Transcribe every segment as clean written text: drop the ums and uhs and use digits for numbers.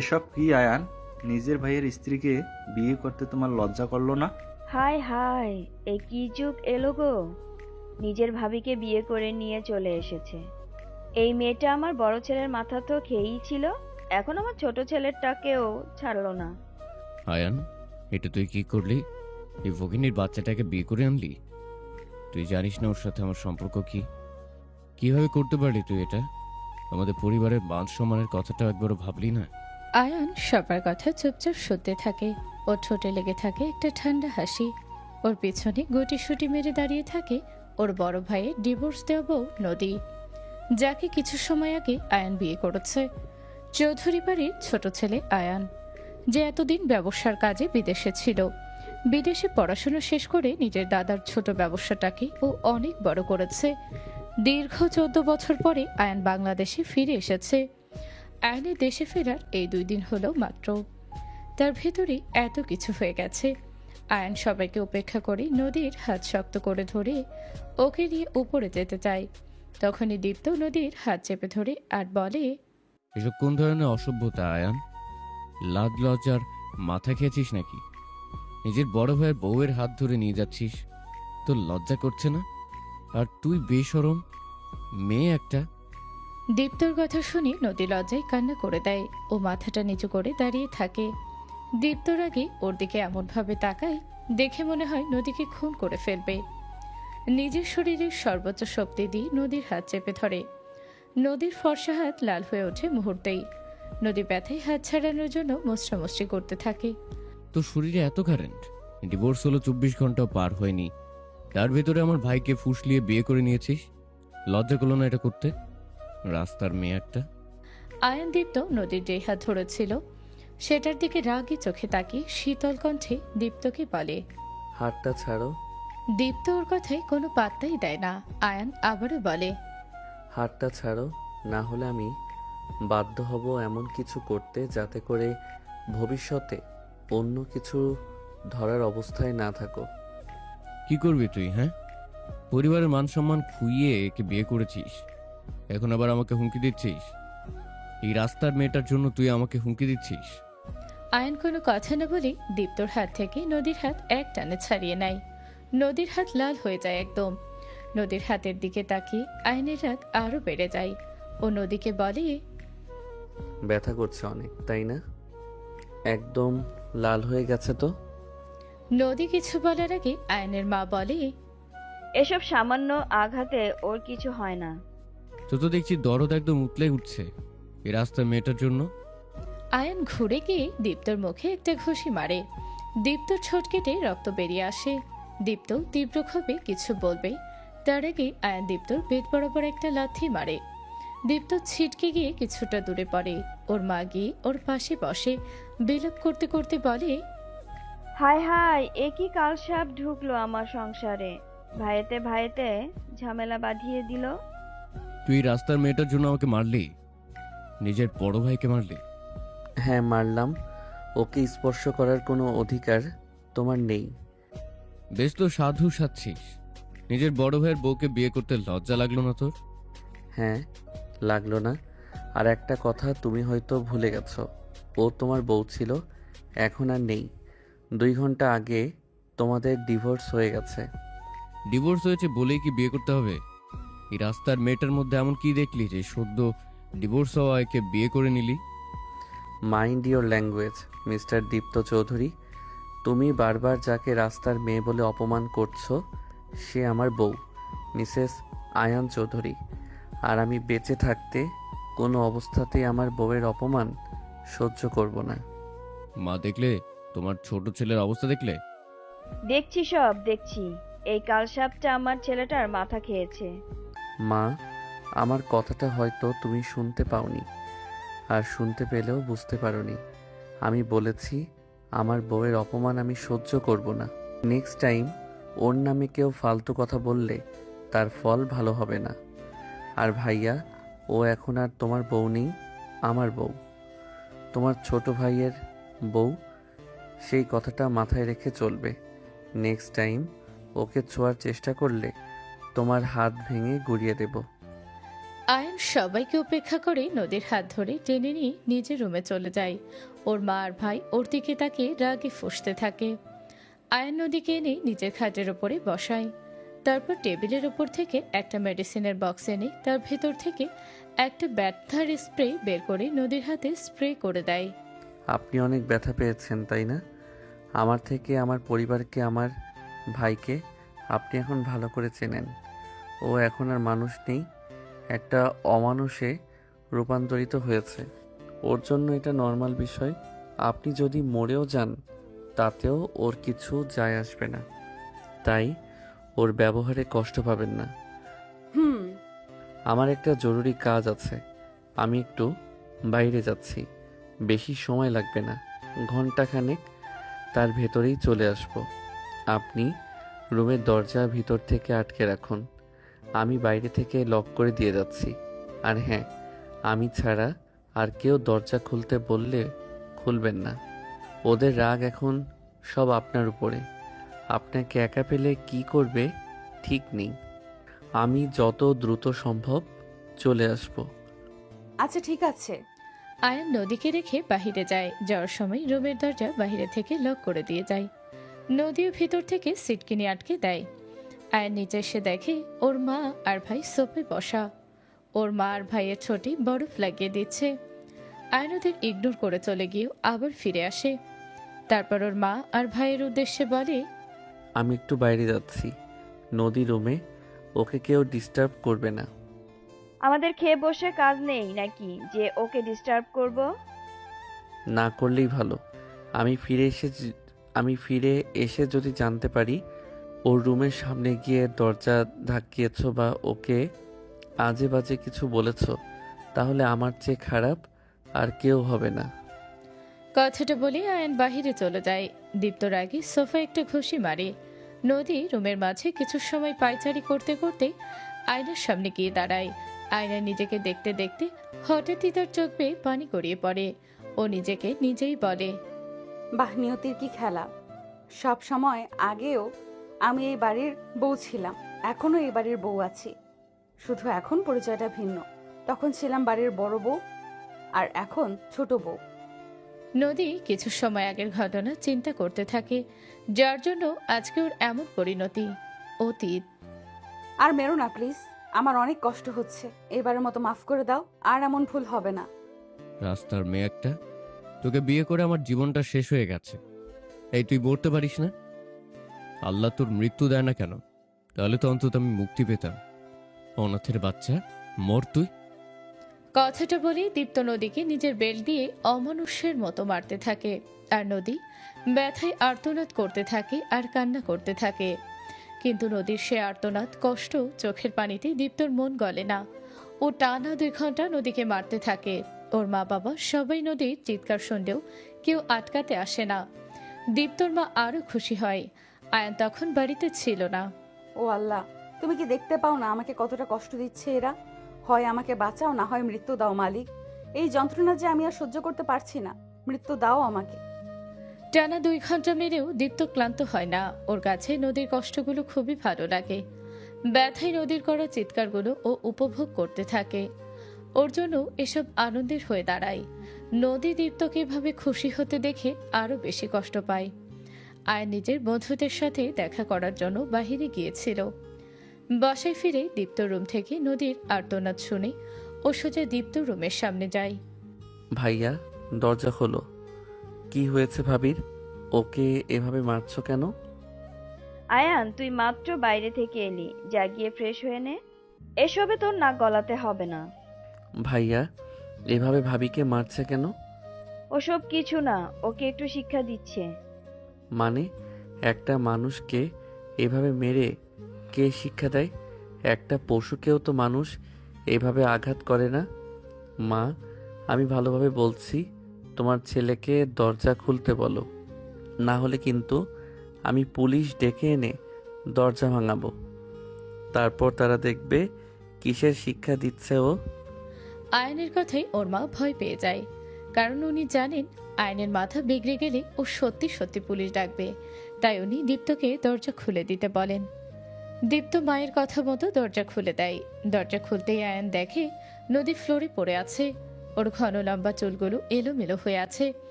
এসব কি আয়ান? নিজের ভাইয়ের স্ত্রীকে বিয়ে করতে তোমার লজ্জা করলো না? হায় হায়, এ কি যুগ এলো গো! নিজের ভাবিকে বিয়ে করে নিয়ে চলে এসেছে। এই মেয়েটা আমার বড় ছেলের মাথা তো খেয়েই ছিল, এখন আমার ছোট ছেলেরটাকেও ছাড়লো না। আয়ান, এটা তুই কি করলি? এই ভগিনীর বাচ্চাটাকে বিয়ে করে আনলি? তুই জানিস না ওর সাথে আমার সম্পর্ক কি? কিভাবে করতে পারলি তুই এটা? আমাদের পরিবারের মান সম্মানের কথাটা একবারও ভাবলি না? আয়ান সবার কথা চুপচাপ শুনতে থাকে। ওর ঠোঁটে লেগে থাকে একটা ঠান্ডা হাসি। ওর পিছনে গুটিসুটি মেরে দাঁড়িয়ে থাকে ওর বড় ভাইয়ের ডিভোর্স দেওয়া বউ নদী, যাকে কিছু সময় আগে আয়ান বিয়ে করেছে। চৌধুরী বাড়ির ছোট ছেলে আয়ান, যে এতদিন ব্যবসার কাজে বিদেশে ছিল। বিদেশে পড়াশোনা শেষ করে নিজের দাদার ছোট ব্যবসাটাকে ও অনেক বড় করেছে। দীর্ঘ 14 বছর পরে আয়ান বাংলাদেশে ফিরে এসেছে। আয়ানের দেশে ফেরার এই 2 দিন হলো মাত্র। তার ভেতরে এত কিছু হয়ে গেছে। আয়ান সবাইকে উপেক্ষা করে নদীর হাত শক্ত করে ধরে ওকে নিয়ে উপরে যেতে চায়। তখনই দীপ্ত নদীর হাত চেপে ধরে আর বলে, এসব কোন ধরনের অসভ্যতা আয়ান? লাজ লজ্জার মাথা খেয়েছিস নাকি? নিজের বড় ভাইয়ের বউয়ের হাত ধরে নিয়ে যাচ্ছিস, তোর লজ্জা করছে না? আর তুই বেশরম মেয়ে একটা। দীপ্তর কথা শুনে নদী লজ্জায় কান্না করে দেয়। ও মাথাটা নিচু করে দাঁড়িয়ে থাকে। দীপ্তর আগে ওর দিকে এমনভাবে তাকায়, দেখে মনে হয় নদীকে খুন করে ফেলবে। নিজের শরীরের সর্বোচ্চ শক্তি দিয়ে নদীর হাত চেপে ধরে। নদীর ফর্সা হাত লাল হয়ে ওঠে মুহূর্তেই। নদী ব্যথায় হাত ছাড়ানোর জন্য মোচড়ামুচড়ি করতে থাকে। তোর শরীরে এত কারেন্ট! ডিভোর্স হলো 24 ঘন্টাও পার হয়নি, তার ভেতরে আমার ভাইকে ফুসলিয়ে বিয়ে করে নিয়েছিস। লজ্জা করলো না এটা করতে? রাস্তার মেয়ে একটা। আয়ান দীপ্ত নদীর যে হাত ধরেছিল সেটার দিকে রাগী চোখে তাকিয়ে শীতল কণ্ঠে দীপ্তকে বলে, হাতটা ছাড়ো। দীপ্ত ওর কথায় কোনো পাত্তাই দেয় না। আয়ান আবারও বলে, হাতটা ছাড়ো, না হলে আমি বাধ্য হব এমন কিছু করতে যাতে করে ভবিষ্যতে অন্য কিছু ধরার অবস্থায় না থাকো। কি করবি তুই, হ্যাঁ? পরিবারের মান সম্মান খুইয়ে একে বিয়ে করেছিস, এখন আবার আমাকে হুমকি দিচ্ছিস? এই রাস্তার মেয়েটার জন্য তুই আমাকে হুমকি দিচ্ছিস? আয়ান কোনো কথা না বলে দীপ্তর হাত থেকে নদীর হাত এক টানে ছাড়িয়ে নেয়। নদীর হাত লাল হয়ে যায় একদম। নদীর হাতের দিকে তাকিয়ে আয়নের রাগ আরো বেড়ে যায়। ও নদীকে বলে, ব্যথা করছে অনেক, তাই না? একদম লাল হয়ে গেছে তো। নদী কিছু বলার আগে আয়নের মা বলে, এসব সামান্য আঘাতে ওর কিছু হয় না। তো দেখছি দরদ একদম উতলে উঠছে এই রাস্তার মেয়েটার জন্য। আয়ান ঘুরে গিয়ে দীপ্তর মুখে একটা ঘুষি মারে। দীপ্তর ঠোঁট কেটে রক্ত বেরিয়ে আসে। দীপ্ত তীব্র ক্ষোভে কিছু বলবে, তার আগে আয়ান দীপ্তর পেট বরাবর একটা লাথি মারে। দীপ্ত ছিটকে গিয়ে কিছুটা দূরে পড়ে। ওর মা গিয়ে ওর পাশে বসে বিলাপ করতে করতে বলে, হায় হায়, এ কি কালসাপ ঢুকলো আমার সংসারে! ভাইয়েতে ভাইয়েতে ঝামেলা বাঁধিয়ে দিল। তুই এই রাস্তার মেয়েটার জন্য আমাকে মারলি, নিজের বড় ভাইকে মারলি। হ্যাঁ, মারলাম। ওকে স্পর্শ করার কোনো অধিকার তোমার নেই। বেশ তো সাধু সাচ্ছিস। নিজের বড় ভাইয়ের বউকে বিয়ে করতে লজ্জা লাগলো না তোর? হ্যাঁ, লাগলো না। আর একটা কথা তুমি হয়তো ভুলে গেছো, ও তোমার বউ ছিল, এখন আর নেই। 2 ঘন্টা আগে তোমাদের ডিভোর্স হয়ে গেছে। ডিভোর্স হয়েছে বলেই কি বিয়ে করতে হবে? এই রাস্তার মেয়েটার মধ্যে এমন কি দেখলি যে সদ্য ডিভোর্স হওয়া একে বিয়ে করে নিলি? Mind your language, mister Dipto Chowdhury. তুমি বারবার যাকে রাস্তার মেয়ে বলে অপমান করছো সে আমার বউ, মিসেস আয়ান চৌধুরী। আর আমি বেঁচে থাকতে কোনো অবস্থাতেই আমার বউয়ের অপমান সহ্য করব না। মা দেখলে? তোমার ছোট ছেলের অবস্থা দেখলে? দেখছি, সব দেখছি। এই কালসাপটা আমার ছেলেটার মাথা খেয়েছে। মা, আমার কথাটা হয়তো তুমি শুনতে পাওনি, আর শুনতে পেলেও বুঝতে পারোনি। আমি বলেছি আমার বউয়ের অপমান আমি সহ্য করব না। নেক্সট টাইম ওর নামে কেউ ফালতু কথা বললে তার ফল ভালো হবে না। আর ভাইয়া, ও এখন আর তোমার বউ নেই, আমার বউ, তোমার ছোট ভাইয়ের বউ। সেই কথাটা মাথায় রেখে চলবে। নেক্সট টাইম ওকে ছোঁয়ার চেষ্টা করলে তোমার হাত ভেঙে গুড়িয়ে দেব। আয়ান সবাইকে উপেক্ষা করে নদীর হাত ধরে টেনে নিয়ে নিজের রুমে চলে যায়। ওর মা আর ভাই ওর দিকে তাকিয়ে রাগে ফুঁসতে থাকে। আয়ান নদীকে এনে নিজের খাটের ওপরে বসায়। তারপর টেবিলের ওপর থেকে একটা মেডিসিনের বক্স এনে তার ভেতর থেকে একটা ব্যথার স্প্রে বের করে নদীর হাতে স্প্রে করে দেয়। আপনি অনেক ব্যথা পেয়েছেন তাই না? আমার থেকে আমার পরিবারকে, আমার ভাইকে আপনি এখন ভালো করে চেনেন। ও এখন আর মানুষ নেই, একটা অমানুষে রূপান্তরিত হয়েছে। ওর জন্য এটা নর্মাল বিষয়। আপনি যদি মরেও যান তাতেও ওর কিছু যায় আসবে না, তাই ওর ব্যবহারে কষ্ট পাবেন না। হুম। আমার একটা জরুরি কাজ আছে, আমি একটু বাইরে যাচ্ছি, বেশি সময় লাগবে না, ঘন্টাখানেক, তার ভেতরেই চলে আসব। আপনি রুমের দরজা ভিতর থেকে আটকে রাখুন, আমি বাইরে থেকে লক করে দিয়ে যাচ্ছি। আর হ্যাঁ, আমি ছাড়া আর কেউ দরজা খুলতে বললে খুলবেন না। ওদের রাগ এখন সব আপনার উপরে। আপনাকে একা পেলে কি করবে ঠিক নেই। আমি যত দ্রুত সম্ভব চলে আসব। আচ্ছা ঠিক আছে। আয়ান নদীকে রেখে বাহিরে যায়। যাওয়ার সময় রুমের দরজা বাহিরে থেকে লক করে দিয়ে যায়। নদীও ভিতর থেকে সিটকিনি আটকে দেয়। আয়ান নিচে এসে দেখে ওর মা আর ভাই সোফে বসা। ওর মা আর ভাইয়ের ছোটি বরফ লাগিয়ে দিচ্ছে। আয়ান ওদের ইগনোর করে চলে গিয়েও আবার ফিরে আসে। তারপর ওর মা আর ভাইয়ের উদ্দেশ্যে বলে, আমি একটু বাইরে যাচ্ছি, নদী রুমে, ওকে কেউ ডিস্টার্ব করবে না। আমাদের খেয়ে বসে কাজ নেই নাকি যে ওকে ডিস্টার্ব করব? না করলেই ভালো। আমি ফিরে এসে যদি জানতে পারি ওর রুমের সামনে গিয়ে দরজা ধাক্কিয়েছ বা ওকে আজে বাজে কিছু বলেছ, তাহলে আমার চেয়ে খারাপ আর কেউ হবে না। কথাটা বলে আয়ান বাহিরে চলে যায়। দীপ্তর আগে সোফা একটা ঘুষি মারে। নদী রুমের মাঝে কিছু সময় পায়চারি করতে করতে আয়নার সামনে গিয়ে দাঁড়ায়। আয়নায় নিজেকে দেখতে দেখতে হঠাৎই তার চোখ বেয়ে পানি গড়িয়ে পড়ে। ও নিজেকে নিজেই বলে, বাহ, নিয়তির কি খেলা! সব সময় আগেও আমি এই বাড়ির বউ ছিলাম, এখনো এই বাড়ির বউ আছি, শুধু এখন পরিচয়টা ভিন্ন। তখন ছিলাম বাড়ির বড় বউ, আর এখন ছোট বউ। নদী কিছু সময় আগের ঘটনা চিন্তা করতে থাকে, যার জন্য আজকে ওর এমন পরিণতি। অতীত। আর মেরো না প্লিজ, আমার অনেক কষ্ট হচ্ছে, এবারের মতো মাফ করে দাও, আর এমন ভুল হবে না। রাস্তার মেয়ে একটা, তোকে বিয়ে করে আমার জীবনটা শেষ হয়ে গেছে। এই তুই মরতে পারিস না? আল্লাহ তোর মৃত্যু দেয় না কেন? তাহলে তো অন্তত আমি মুক্তি পেতাম। অনাথের বাচ্চা, মর তুই। কথাটা বলেই দীপ্ত নদীকে নিজের বেল্ট দিয়ে অমানুষ্যের মতো মারতে থাকে। আর নদী ব্যথায় আর্তনাদ করতে থাকে আর কান্না করতে থাকে। কিন্তু নদীর সে আর্তনাদ, কষ্ট, চোখের পানিতে দীপ্তর মন গলে না। ও টানা 2 ঘন্টা নদীকে মারতে থাকে। ওর মা বাবা সবাই নদীর চিৎকার শুনলেও কেউ আটকাতে আসে না। দীপ্তর মা আরো খুশি হয়। আয়ান তখন বাড়িতে ছিল না। ও আল্লাহ, তুমি কি দেখতে পাও না আমাকে কতটা কষ্ট দিচ্ছে এরা? হয় আমাকে বাঁচাও, না হয় মৃত্যু দাও মালিক। এই যন্ত্রণা যে আমি আর সহ্য করতে পারছি না, মৃত্যু দাও আমাকে। টানা 2 ঘন্টা মেরেও দীপ্ত ক্লান্ত হয় না। ওর কাছে নদীর কষ্টগুলো খুবই ভালো লাগে। ব্যথায় নদীর করা চিৎকারগুলো ও উপভোগ করতে থাকে। ওর জন্য এসব আনন্দের হয়ে দাঁড়ায়। নদী দীপ্তকে এভাবে খুশি হতে দেখে আরো বেশি কষ্ট পায়। আয়ান নিজের বন্ধুদের সাথে দেখা করার জন্য বাহিরে গিয়েছিল। বাসায় ফিরে দীপ্ত রুম থেকে নদীর আর্তনাদ শুনে ও সোজা দীপ্ত রুমের সামনে যায়। ভাইয়া, দরজা খোলো। কি হয়েছে ভাবির? ওকে এভাবে মারছো কেন? আয়ান, তুই মাত্র বাইরে থেকে এলি, যা গিয়ে ফ্রেশ হয়ে নে। এসবে তোর নাক গলাতে হবে না। ভাইয়া, এভাবে ভাবিকে মারছে কেন? ওসব কিছু না, ওকে একটু শিক্ষা দিচ্ছে। মানে একটা মানুষকে এভাবে মেরে কে শিক্ষা দেয়? একটা পশুকেও তো মানুষ এভাবে আঘাত করে না। মা, আমি ভালোভাবে বলছি, তোমার ছেলেকে দরজা খুলতে বলো, না হলে কিন্তু আমি পুলিশ ডেকে এনে দরজা ভাঙাবো। তারপর তারা দেখবে কিসের শিক্ষা দিচ্ছে ও। আয়নের কথাই ওর মা ভয় পেয়ে যায়, কারণ উনি জানেন আয়নের মাথা বিগড়ে গেলে ও সত্যি সত্যি পুলিশ ডাকবে। তাই উনি দীপ্তকে দরজা খুলে দিতে বলেন। দীপ্ত মায়ের কথা মতো দরজা খুলে দেয়। দরজা খুলতেই আয়ান দেখে নদী ফ্লোরে পড়ে আছে। ওর ঘন লম্বা চুলগুলো এলোমেলো হয়ে আছে।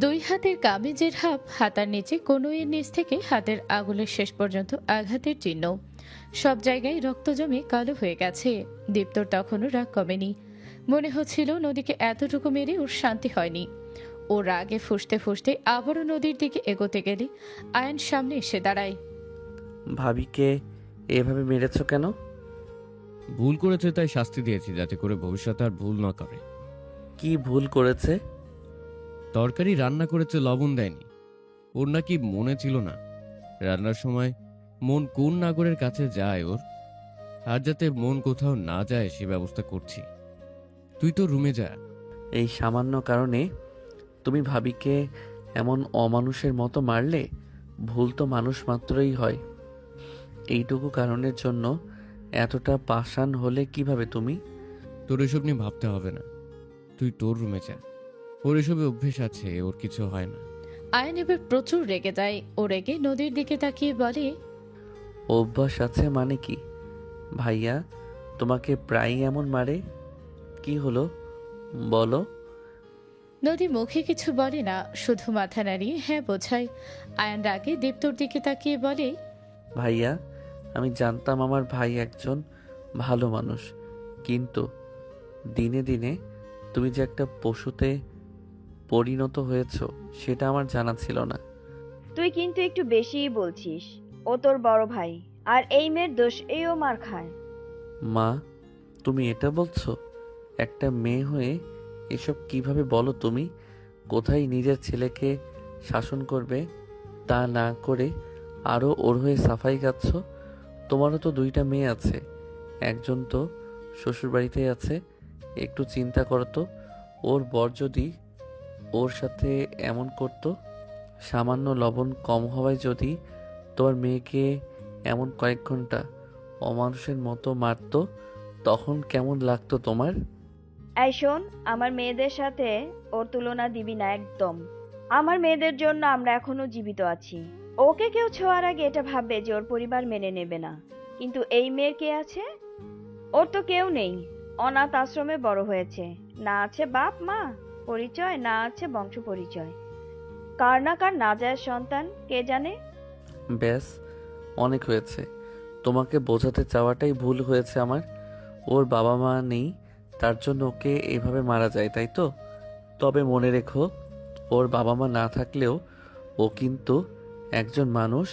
দুই হাতের কামিজের হাতার নিচে কনুইয়ের নিচ থেকে হাতের আঙুলের শেষ পর্যন্ত আঘাতের চিহ্ন। সব জায়গায় রক্ত জমে কালো হয়ে গেছে। দীপ্তর তখনও রাগ কমেনি। মনে হচ্ছিল নদীকে এতটুকু মেরে ওর শান্তি হয়নি। ও রাগে ফুঁসতে ফুঁসতে আবারও নদীর দিকে এগোতে গেলে আয়ান সামনে এসে দাঁড়ায়। ভাবিকে এভাবে মেরেছ কেন? ভুল করেছে তাই শাস্তি দিয়েছি, যাতে করে ভবিষ্যতে আর ভুল না করে। কি ভুল করেছে? তরকারি রান্না করেছে, লবণ দেয়নি। ওর নাকি মনে ছিল না। রান্নার সময় মন কোন নাগরের কাছে যায় ওর, আর যাতে মন কোথাও না যায় সে ব্যবস্থা করছি। তুই তো রুমে যা। এই সামান্য কারণে তুমি ভাবিকে এমন অমানুষের মতো মারলে? ভুল তো মানুষ মাত্রই হয়। এইটুকু কারণের জন্য এতটা পাষাণ হলে কিভাবে তুমি? তোর এসব নিয়ে ভাবতে হবে না, তুই তোর রুমে যা। ওর এসবে অভ্যেস আছে, ওর কিছু হয় না। আয়ান এবার প্রচুর রেগে যায়। ও রেগে নদীর দিকে তাকিয়ে বলে, অভ্যাস আছে মানে কি? ভাইয়া তোমাকে প্রায়ই এমন মারে? কি হলো বলো? নদী মুখে কিছু বলে না, শুধু মাথা নাড়িয়ে হ্যাঁ বোঝায়। আয়ান রাগে দীপ্তর দিকে তাকিয়ে বলে, ভাইয়া আমি জানতাম আমার ভাই একজন ভালো মানুষ, কিন্তু দিনে দিনে তুমি যে একটা পশুতে পরিণত হয়েছ সেটা আমার জানা ছিল না। তুই কিন্তু একটু বেশিই বলছিস। ও তোর বড় ভাই, আর এই মেয়ের দোষ ও মার খায়। মা তুমি এটা বলছো? একটা মেয়ে হয়ে এসব কিভাবে বলো তুমি? কোথায় নিজের ছেলেকে শাসন করবে তা না করে আরও ওর হয়ে সাফাই গাচ্ছ। তোমারও তো দুইটা মেয়ে আছে, একজন তো শ্বশুরবাড়িতেই আছে। একটু চিন্তা করো তো, ওর বর যদি ওর সাথে এমন করতো, সামান্য লবণ কম হওয়ায় যদি তোমার মেয়েকে এমন কয়েক ঘন্টা অমানুষের মতো মারতো, তখন কেমন লাগতো তোমার? এই শোন, আমার মেয়েদের সাথে ওর তুলনা দিবি না একদম। আমার মেয়েদের জন্য আমরা এখনো জীবিত আছি। ওকে কেউ ছোঁয়ার আগে এটা ভাববে যে ওর পরিবার মেনে নেবে না, কিন্তু এই মেয়ের কে আছে? ওর তো কেউ নেই। অনাথ আশ্রমে বড় হয়েছে, না আছে বাপ মা পরিচয়, না আছে বংশ পরিচয়। কার না কার না যায় সন্তান কে জানে। ব্যাস অনেক হয়েছে। তোমাকে বোঝাতে চাওয়াটাই ভুল হয়েছে আমার। ওর বাবা মা নেই, তার জন্য ওকে এভাবে মারা যায়, তাই তো? তবে মনে রেখো, ওর বাবা মা না থাকলেও ও কিন্তু একজন মানুষ,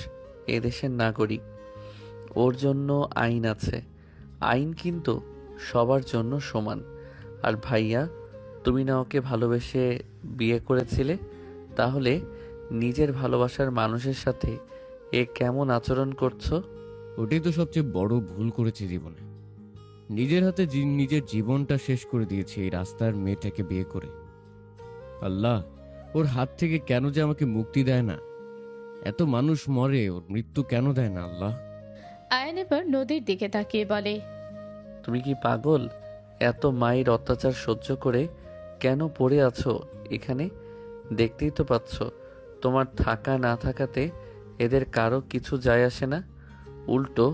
এদেশের নাগরিক। ওর জন্য আইন আছে। আইন কিন্তু সবার জন্য সমান। আর ভাইয়া, তুমি না ওকে ভালোবেসে বিয়ে করেছিলে? তাহলে নিজের ভালোবাসার মানুষের সাথে এ কেমন আচরণ করছো? ওটাই তো সবচেয়ে বড় ভুল করেছি জীবনে। নিজের হাতে নিজের জীবনটা শেষ করে দিয়েছি এই রাস্তার মেয়েটাকে বিয়ে করে। আল্লাহ, ওর হাত থেকে কেন যে আমাকে মুক্তি দেয় না? এত মানুষ মরে, ওর মৃত্যু কেন দেয় না আল্লাহ? আয়ান এবার নদীর দিকে তাকিয়ে বলে, তুমি কি পাগল? এত মায়ের অত্যাচার সহ্য করে কেন পড়ে আছো এখানে? দেখতেই তো পাচ্ছ, তোমার থাকা না থাকাতে এদের কারো কিছু যায় আসে না। উল্টো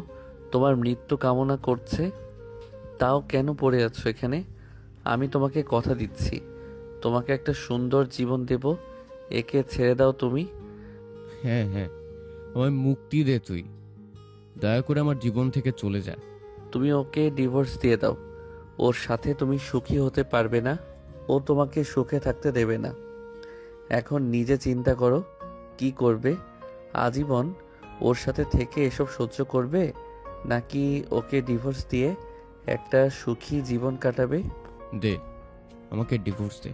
তোমার মৃত্যু কামনা করছে। তাও কেন পড়ে আছো এখানে? আমি তোমাকে কথা দিচ্ছি, তোমাকে একটা সুন্দর জীবন দেব। একে ছেড়ে দাও তুমি। হ্যাঁ হ্যাঁ, আমায় মুক্তি দে তুই। দয়া করে আমার জীবন থেকে চলে যা। তুমি ওকে ডিভোর্স দিয়ে দাও। ওর সাথে তুমি সুখী হতে পারবে না, ও তোমাকে সুখে থাকতে দেবে না। এখন নিজে চিন্তা করো কি করবে। আজীবন ওর সাথে থেকে এসব সহ্য করবে, নাকি ওকে ডিভোর্স দিয়ে একটা সুখী জীবন কাটাবে? দে, আমাকে ডিভোর্স দে।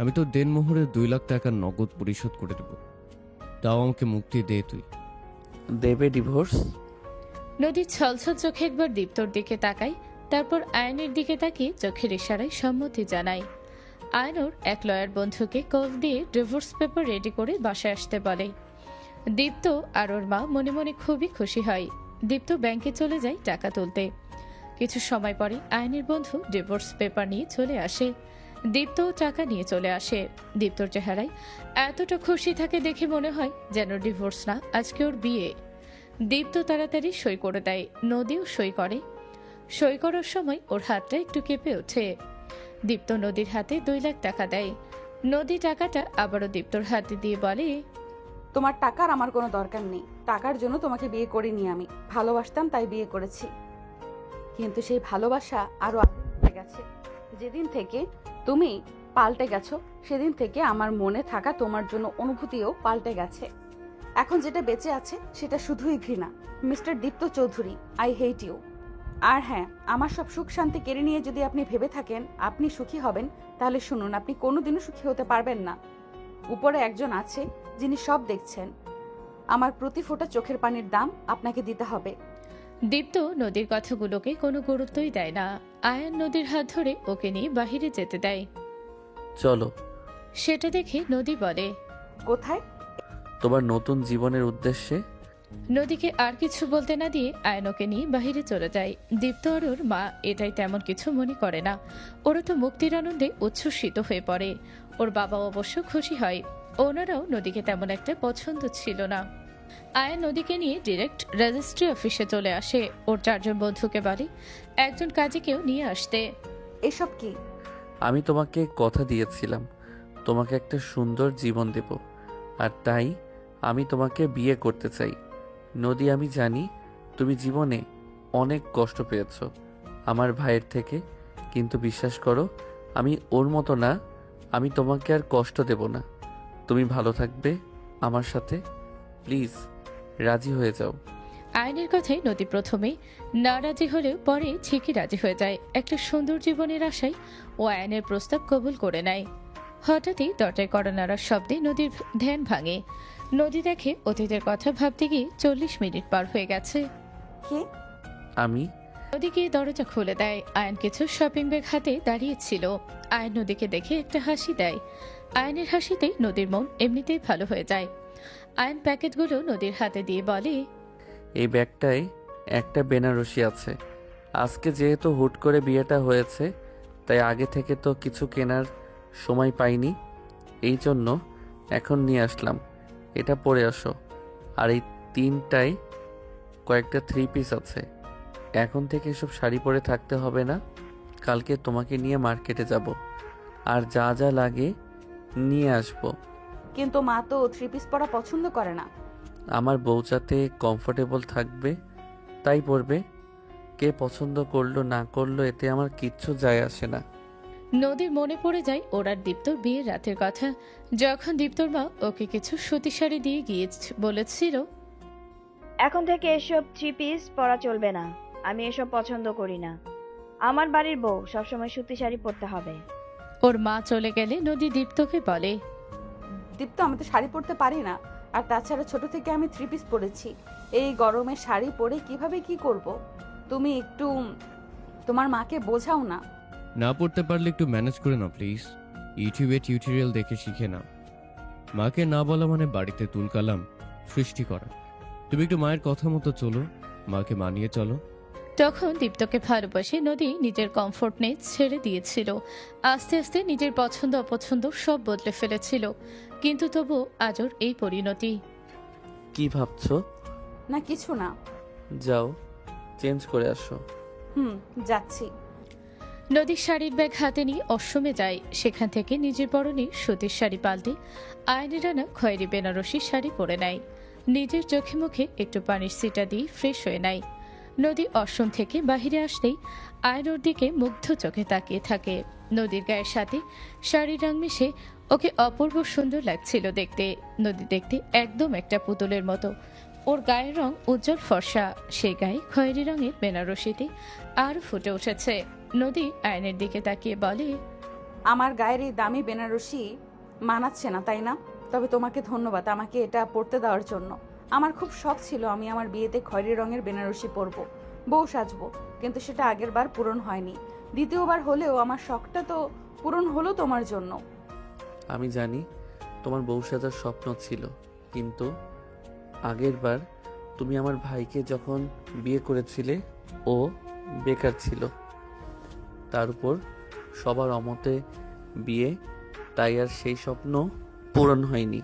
আমি তো দেনমোহরে 2 লাখ টাকা নগদ পরিশোধ করে দেব। তাও আমাকে মুক্তি দে তুই। দেবে ডিভোর্স? নদী ছলছল চোখে একবার দীপ্তর দিকে তাকায়, তারপর আয়নের দিকে তাকিয়ে চোখের ইশারায় সম্মতি জানায়। আয়নুর এক লয়ার বন্ধুকে কল দিয়ে ডিভোর্স পেপার রেডি করে বাসায় আসতে বলে। দীপ্ত আর ওর মা মনে মনে খুবই খুশি হয়। দীপ্ত ব্যাংকে চলে যায় টাকা তুলতে। কিছু সময় পরে আয়নের বন্ধু ডিভোর্স পেপার নিয়ে চলে আসে। দীপ্তও টাকা নিয়ে চলে আসে। দীপ্তর চেহারায় এতটা খুশি থাকে দেখে মনে হয় যেন ডিভোর্স না, আজকে ওর বিয়ে। দীপ্ত তাড়াতাড়ি সই করে দেয়, নদীও সই করে। সই করার সময় ওর হাতটা একটু কেঁপে ওঠে। দীপ্ত নদীর হাতে 2 লাখ টাকা দেয়। নদী টাকাটা আবারও দীপ্তর হাতে দিয়ে বলে, তোমার টাকার আমার কোনো দরকার নেই। টাকার জন্য তোমাকে বিয়ে করিনি আমি, ভালোবাসতাম তাই বিয়ে করেছি। কিন্তু সেই ভালোবাসা আরো আগে হয়ে গেছে। যেদিন থেকে তুমি পাল্টে গেছো সেদিন থেকে আমার মনে থাকা তোমার জন্য অনুভূতিও পাল্টে গেছে। এখন যেটা বেঁচে আছে সেটা শুধুই ঘৃণা। Mister Dipto Chowdhury, I hate you. আর হ্যাঁ, আমার সব সুখ শান্তি কেড়ে নিয়ে যদি আপনি ভেবে থাকেন আপনি সুখী হবেন, তাহলে শুনুন, আপনি কোনোদিনও সুখী হতে পারবেন না। উপরে একজন আছে যিনি সব দেখছেন। আমার প্রতি ফোঁটা চোখের পানির দাম আপনাকে দিতে হবে। দীপ্ত নদীর কথাগুলোকে কোনো গুরুত্বই দেয় না। আয়ান নদীর হাত ধরে ওকে নিয়ে বাহিরে যেতে দেয়। চলো। সেটা দেখে নদী বলে, কোথায়? তোমার নতুন জীবনের উদ্দেশ্যে। নদীকে আর কিছু বলতে না দিয়ে আয়নকে নিয়ে বাহিরে চলে যায়। দীপ্ত আর ওর মা এটাই তেমন কিছু মনে করে না। ওরা তো মুক্তির আনন্দে উচ্ছ্বসিত হয়ে পড়ে। ওর বাবা অবশ্য খুশি হয়। ওনারাও নদীকে তেমন একটা পছন্দ ছিল না। আয়ান নদীকে নিয়ে ডিরেক্ট রেজিস্ট্রি অফিসে চলে আসে। ওর 4 জন বন্ধুকে বলে একজন কাজীকেও নিয়ে আসতে। এসব কি? আমি তোমাকে কথা দিয়েছিলাম তোমাকে একটা সুন্দর জীবন দেব, আর তাই আমি তোমাকে বিয়ে করতে চাই। নদী, আমি জানি তুমি জীবনে অনেক কষ্ট পেয়েছো আমার ভাইয়ের থেকে, কিন্তু বিশ্বাস করো আমি ওর মতো না। আমি তোমাকে আর কষ্ট দেব না। তুমি ভালো থাকবে আমার সাথে। প্লিজ রাজি হয়ে যাও। আয়নের কথায় নদী প্রথমে না রাজি হলেও পরে ঠিকই রাজি হয়ে যায়। একটা সুন্দর জীবনের আশায় ও আয়নের প্রস্তাব কবুল করে নেয়। হঠাৎই দরজায় কড়া নাড়ার শব্দে নদীর ধ্যান ভাঙে। নদী দেখে অতীতের কথা ভাবতে গিয়ে 40 মিনিট পার হয়ে গেছে। কে? আমি নদী গিয়ে দরজা খুলে দেয়। আয়ন কিছু শপিং ব্যাগ হাতে দাঁড়িয়েছিল। আয়ন নদীকে দেখে একটা হাসি দেয়। আয়নের হাসিতেই নদীর মন এমনিতেই ভালো হয়ে যায়। আয়ন প্যাকেটগুলো নদীর হাতে দিয়ে বলে, এই ব্যাগটায় একটা বেনারসি আছে। আজকে যেহেতু হুট করে বিয়েটা হয়েছে তাই আগে থেকে তো কিছু কেনার সময় পাইনি, এই জন্য এখন নিয়ে আসলাম। এটা পরে আসো। আর এই 3টায় কয়েকটা 3 পিস আছে। এখন থেকে এসব শাড়ি পরে থাকতে হবে না। কালকে তোমাকে নিয়ে মার্কেটে যাব, আর যা যা লাগে নিয়ে আসবো। কিন্তু মা তো 3 পিস পরা পছন্দ করে না। আমার বউ যাতে কমফোর্টেবল থাকবে তাই পরবে। কে পছন্দ করলো না করলো এতে আমার কিচ্ছু যায় আসে না। নদীর মনে পড়ে যায় ওর আর দীপ্তর বিয়ের রাতের কথা, যখন দীপ্তর মা ওকে কিছু সুতি শাড়ি দিয়ে গিয়ে বলেছিল, এখন থেকে এসব 3 পিস পরা চলবে না। আমি এসব পছন্দ করি না। আমার বাড়ির বউ সবসময় সুতি শাড়ি পরতে হবে। ওর মা চলে গেলে নদী দীপ্তকে বলে, দীপ্ত, আমি তো শাড়ি পরতে পারি না। আর তাছাড়া ছোট থেকে আমি 3 পিস পরেছি। এই গরমে শাড়ি পরে কিভাবে কি করব? তুমি একটু তোমার মাকে বোঝাও না। না পড়তে পারলে একটু ম্যানেজ করে নাও প্লিজ। ইউটিউবে টিউটোরিয়াল দেখে শিখে নাও। মাকে না বলা মানে বাড়িতে তুলকালাম সৃষ্টি করা। তুমি একটু মায়ের কথা মতো চলো, মাকে মানিয়ে চলো। তখন দীপ্তকে ভালোবাসে নদী নিজের কমফোর্ট নেই ছেড়ে দিয়েছিল। আস্তে আস্তে নিজের পছন্দ অপছন্দ সব বদলে ফেলেছিল। কিন্তু তবু আজর এই পরিণতি। কি ভাবছো? না কিছু না। যাও চেঞ্জ করে আসো। যাচ্ছি। নদীর শাড়ির ব্যাগ হাতে নিয়ে অশ্বমে যায়। সেখান থেকে নিজের পরনে সুতির শাড়ি পাল্টে আয়নের আনা খয়েরি বেনারসি শাড়ি পরে নেয়। নিজের চোখে মুখে একটু পানির সিটা দিয়ে ফ্রেশ হয়ে নেয়। নদী অশ্বম থেকে বাহিরে আসলেই আয়নোর দিকে মুগ্ধ চোখে তাকিয়ে থাকে। নদীর গায়ের সাথে শাড়ির রং মিশে ওকে অপূর্ব সুন্দর লাগছিল দেখতে। নদী দেখতে একদম একটা পুতুলের মতো। ওর গায়ের রং উজ্জ্বল ফর্সা, সেই গায়ে খয়েরি রঙের বেনারসিতে আরো ফুটে উঠেছে। নদী আয়নের দিকে তাকিয়ে বলে, আমার গায়ের এই দামি বেনারসি মানাচ্ছে না, তাই না? তবে তোমাকে ধন্যবাদ আমাকে এটা পরতে দেওয়ার জন্য। আমার খুব শখ ছিল আমি আমার বিয়েতে খয়েরি রঙের বেনারসি পরবো, বউ সাজবো, কিন্তু সেটা আগের বার পূরণ হয়নি। দ্বিতীয়বার হলেও আমার শখটা তো পূরণ হলো তোমার জন্য। আমি জানি তোমার বউ সাজার স্বপ্ন ছিল, কিন্তু আগের বার তুমি আমার ভাইকে যখন বিয়ে করেছিলে ও বেকার ছিল, তার উপর সবার অমতে বিয়ে, তাই আর সেই স্বপ্ন পূরণ হয়নি।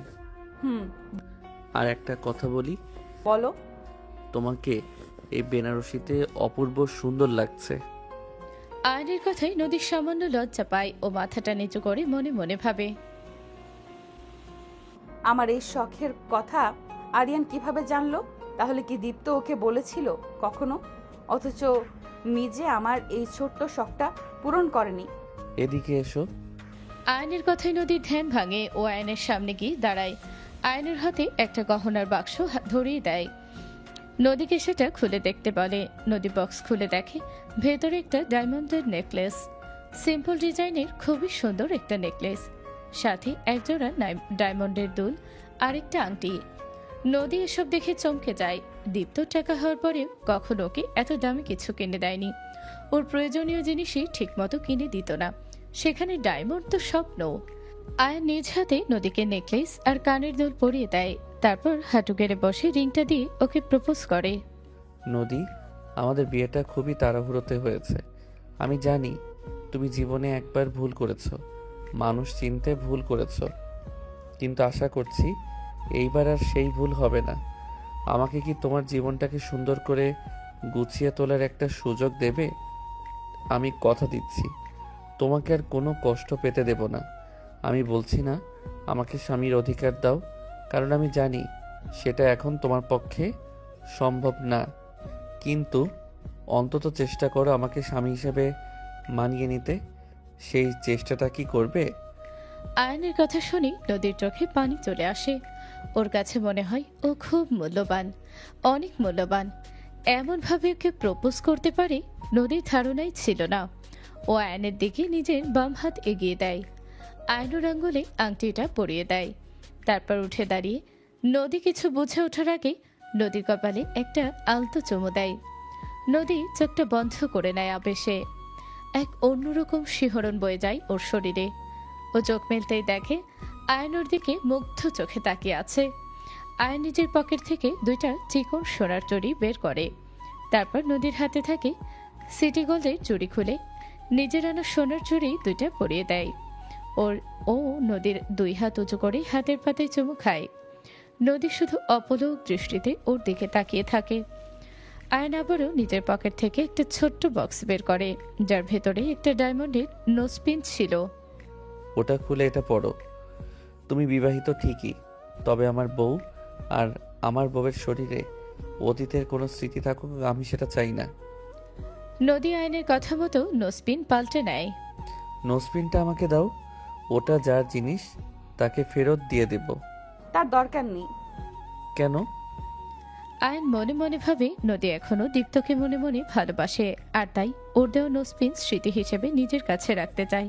হুম, আর একটা কথা বলি, বলো। তোমাকে এই বেনারসিতে অপূর্ব সুন্দর লাগছে। আয়নের কথায় নদীর সামান্য লজ্জা পায় ও মাথাটা নিচু করে মনে মনে ভাবে। আমার এই শখের কথা আরিয়ান কিভাবে জানলো? তাহলে কি দীপ্ত ওকে বলেছিল কখনো? অথচ নিজে আমার এই ছোট্ট শখটা পূরণ করেনি। এদিকে এসো। আয়নের কথায় নদীর ধ্যান ভাঙে ও আয়নের সামনে গিয়ে দাঁড়ায়। আয়নের হাতে একটা গহনার বাক্স ধরিয়ে দেয়। নদীকে সেটা খুলে দেখতে বলে। নদী বক্স খুলে দেখে ভেতরে একটা ডায়মন্ডের নেকলেস। সিম্পল ডিজাইনের খুবই সুন্দর একটা নেকলেস, সাথে একজোড়া ডায়মন্ডের দুল আর একটা আংটি। নদী এসব দেখে চমকে যায়। দীপ্ত টাকা হওয়ার পরে কখনো ওকে এত দামি কিছু কিনে দেয়নি। ওর প্রয়োজনীয় জিনিসই ঠিকমতো কিনে দিত না, সেখানে ডায়মন্ড তো স্বপ্ন। আয়ান নিজ হাতে নদীকে নেকলেস আর কানের দুল পরিয়ে দেয়। তারপর হাঁটু গেড়ে বসে রিংটা দিয়ে ওকে প্রপোজ করে। নদী, আমাদের বিয়েটা খুবই তাড়াহুড়োতে হয়েছে। আমি জানি তুমি জীবনে একবার ভুল করেছো, মানুষ চিনতে ভুল করেছো, কিন্তু আশা করছি এইবার আর সেই ভুল হবে না। আমাকে কি তোমার জীবনটাকে সুন্দর করে গুছিয়ে তোলার একটা সুযোগ দেবে? আমি কথা দিচ্ছি তোমাকে আর কোনো কষ্ট পেতে দেব না। আমি বলছি না আমাকে স্বামীর অধিকার দাও, কারণ আমি জানি সেটা এখন তোমার পক্ষে সম্ভব না, কিন্তু অন্তত চেষ্টা করো আমাকে স্বামী হিসেবে মানিয়ে নিতে। সেই চেষ্টাটা কি করবে? আয়নের কথা শুনি নদীর চোখে পানি চলে আসে। ওর কাছে মনে হয় ও খুব মূল্যবান, অনেক মূল্যবান। এমনভাবে ওকে প্রপোজ করতে পারে নদীর ধারণাই ছিল না। ও আয়নের দিকে নিজের বাম হাত এগিয়ে দেয়। আয়নুর আঙ্গুলে আংটিটা পরিয়ে দেয়। তারপর উঠে দাঁড়িয়ে নদী কিছু বুঝে ওঠার আগে নদীর কপালে একটা আলতো চুমু দেয়। নদী চোখটা বন্ধ করে নেয় আবেশে। এক অন্যরকম শিহরণ বয়ে যায় ওর শরীরে। ও চোখ মেলতেই দেখে আয়ন ওর দিকে মুগ্ধ চোখে তাকিয়ে আছে। আয়ন নিজের পকেট থেকে দুইটা চিকন সোনার চুড়ি বের করে। তারপর নদীর হাতে থাকে সিটি গোল্ডের চুড়ি খুলে নিজের আনা সোনার চুড়ি দুইটা পরিয়ে দেয়। ও নদীর দুই হাত উঁচু করে হাতের পাতায় চুমু খায়। নদী শুধু অপলক দৃষ্টিতে ওর দিকে তাকিয়ে থাকে। আয়ন আবারও নিজের পকেট থেকে একটা ছোট্ট বক্স বের করে, যার ভেতরে একটা ডায়মন্ডের নোজপিন ছিল। ওটা খুলে এটা পড়ো। তুমি বিবাহিত ঠিকই, তবে আমার বউ আর আমার বউয়ের শরীরে অতীতের কোনো স্মৃতি থাকুক আমি সেটা চাই না। নদী আয়নের কথা মতো নোজপিন পাল্টে নেয়। নোজপিনটা আমাকে দাও, ওটা যার জিনিস তাকে ফেরত দিয়ে দেব। তার দরকার নেই। কেন? আয়ন মনে মনে ভাবে নদী এখনো দীপ্তকে মনে মনে ভালোবাসে, আর তাই ওর দেওয়া নোজপিন স্মৃতি হিসেবে নিজের কাছে রাখতে চায়।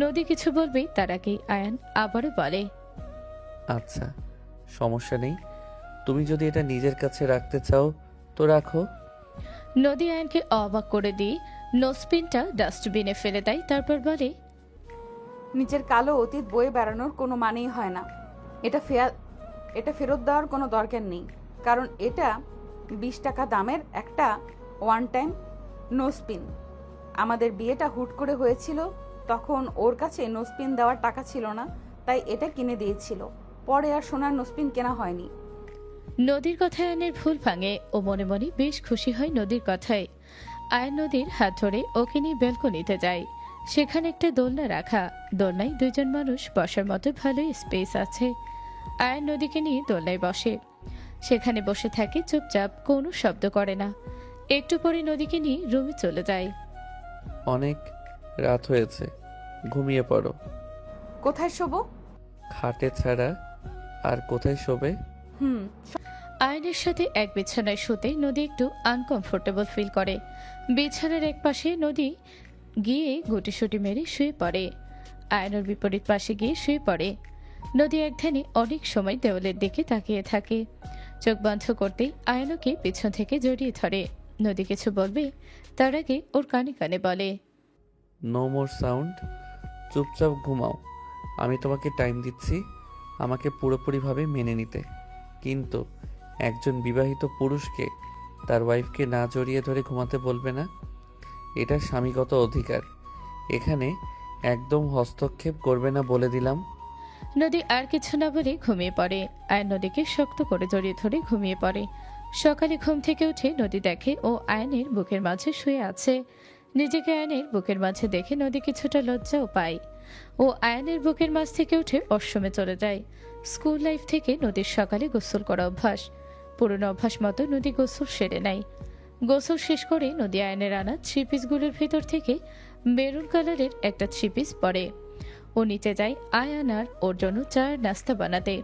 নদী কিছু বলবেই তার আগেই আয়ন আবারও বলে, আচ্ছা, সমস্যা নেই, তুমি যদি এটা নিজের কাছে রাখতে চাও তো রাখো। নদী আয়নকে অবাক করে দিয়ে নোজপিনটা ডাস্টবিনে ফেলে দেয়। তারপর বলে, নিজের কালো অতীত বয়ে বেড়ানোর কোনো মানেই হয় না। এটা ফেরত দেওয়ার কোনো দরকার নেই, কারণ এটা 20 টাকা দামের একটা ওয়ান টাইম নোজপিন। আমাদের বিয়েটা হুট করে হয়েছিল, তখন ওর কাছে নোজপিন দেওয়ার টাকা ছিল না, তাই এটা কিনে দিয়েছিল। পরে আর সোনার নোজপিন কেনা হয়নি। নদীর কথায় আয়নের ভুল ভাঙে ও মনে মনে বেশ খুশি হয় নদীর কথায়। আয়ন নদীর হাত ধরে ওকে নিয়ে ব্যালকনিতে যায়। সেখানে একটা দোলনা রাখা, দোলনায় দুইজন মানুষ বসার মতো ভালোই স্পেস আছে। আয়ন নদীকে নিয়ে দোলনায় বসে। সেখানে বসে থাকে চুপচাপ, কোনো শব্দ করে না। একটু পরে নদীকে নিয়ে রুমে চলে যায়। অনেক রাত হয়েছে, ঘুমিয়ে পড়ো। কোথায় শোবো? খাটে ছাড়া আর কোথায় শোবে? হুম, আয়নের সাথে এক বিছানায় শুতে নদী একটু আনকমফোর্টেবল ফিল করে। বিছানার এক পাশে নদী গিয়ে গুটিসুটি মেরে শুয়ে পড়ে। আয়নের বিপরীত পাশে গিয়ে শুয়ে পড়ে। নদী এক ধ্যানে অনেক সময় দেওয়ালের দিকে তাকিয়ে থাকে। চোখ বন্ধ করতেই আয়নকে পিছন থেকে জড়িয়ে ধরে। নদী কিছু বলবে তার আগে ওর কানে কানে বলে, নো মোর সাউন্ড, চুপচাপ ঘুমাও। আমি তোমাকে টাইম দিচ্ছি আমাকে পুরোপুরিভাবে মেনে নিতে, কিন্তু একজন বিবাহিত পুরুষকে তার ওয়াইফকে না জড়িয়ে ধরে ঘুমাতে বলবে না। এটা স্বামীগত অধিকার, এখানে একদম হস্তক্ষেপ করবে না বলে দিলাম। নদী আর কিছু না বলে ঘুমিয়ে পড়ে। আয়ন নদীকে শক্ত করে জড়িয়ে ধরে ঘুমিয়ে পড়ে। সকালে ঘুম থেকে উঠে নদী দেখে ও আয়নের বুকের মাঝে শুয়ে আছে। নিজেকে আয়নের বুকের মাঝে দেখে নদী কিছুটা লজ্জাও পায়। ও আয়নের বুকের মাঝ থেকে উঠে ওয়াশরুমে চলে যায়। স্কুল লাইফ থেকে নদীর সকালে গোসল করা অভ্যাস। পুরনো অভ্যাস মতো নদী গোসল সেরে নেয়। গোসল শেষ করে নদী আয়নের আনা থ্রি পিসগুলোর ভিতর থেকে মেরুন কালারের একটা থ্রি পিস পরে। ও নিচে যায় আয়ান আর ওর জন্য চায়ের নাস্তা বানাতে।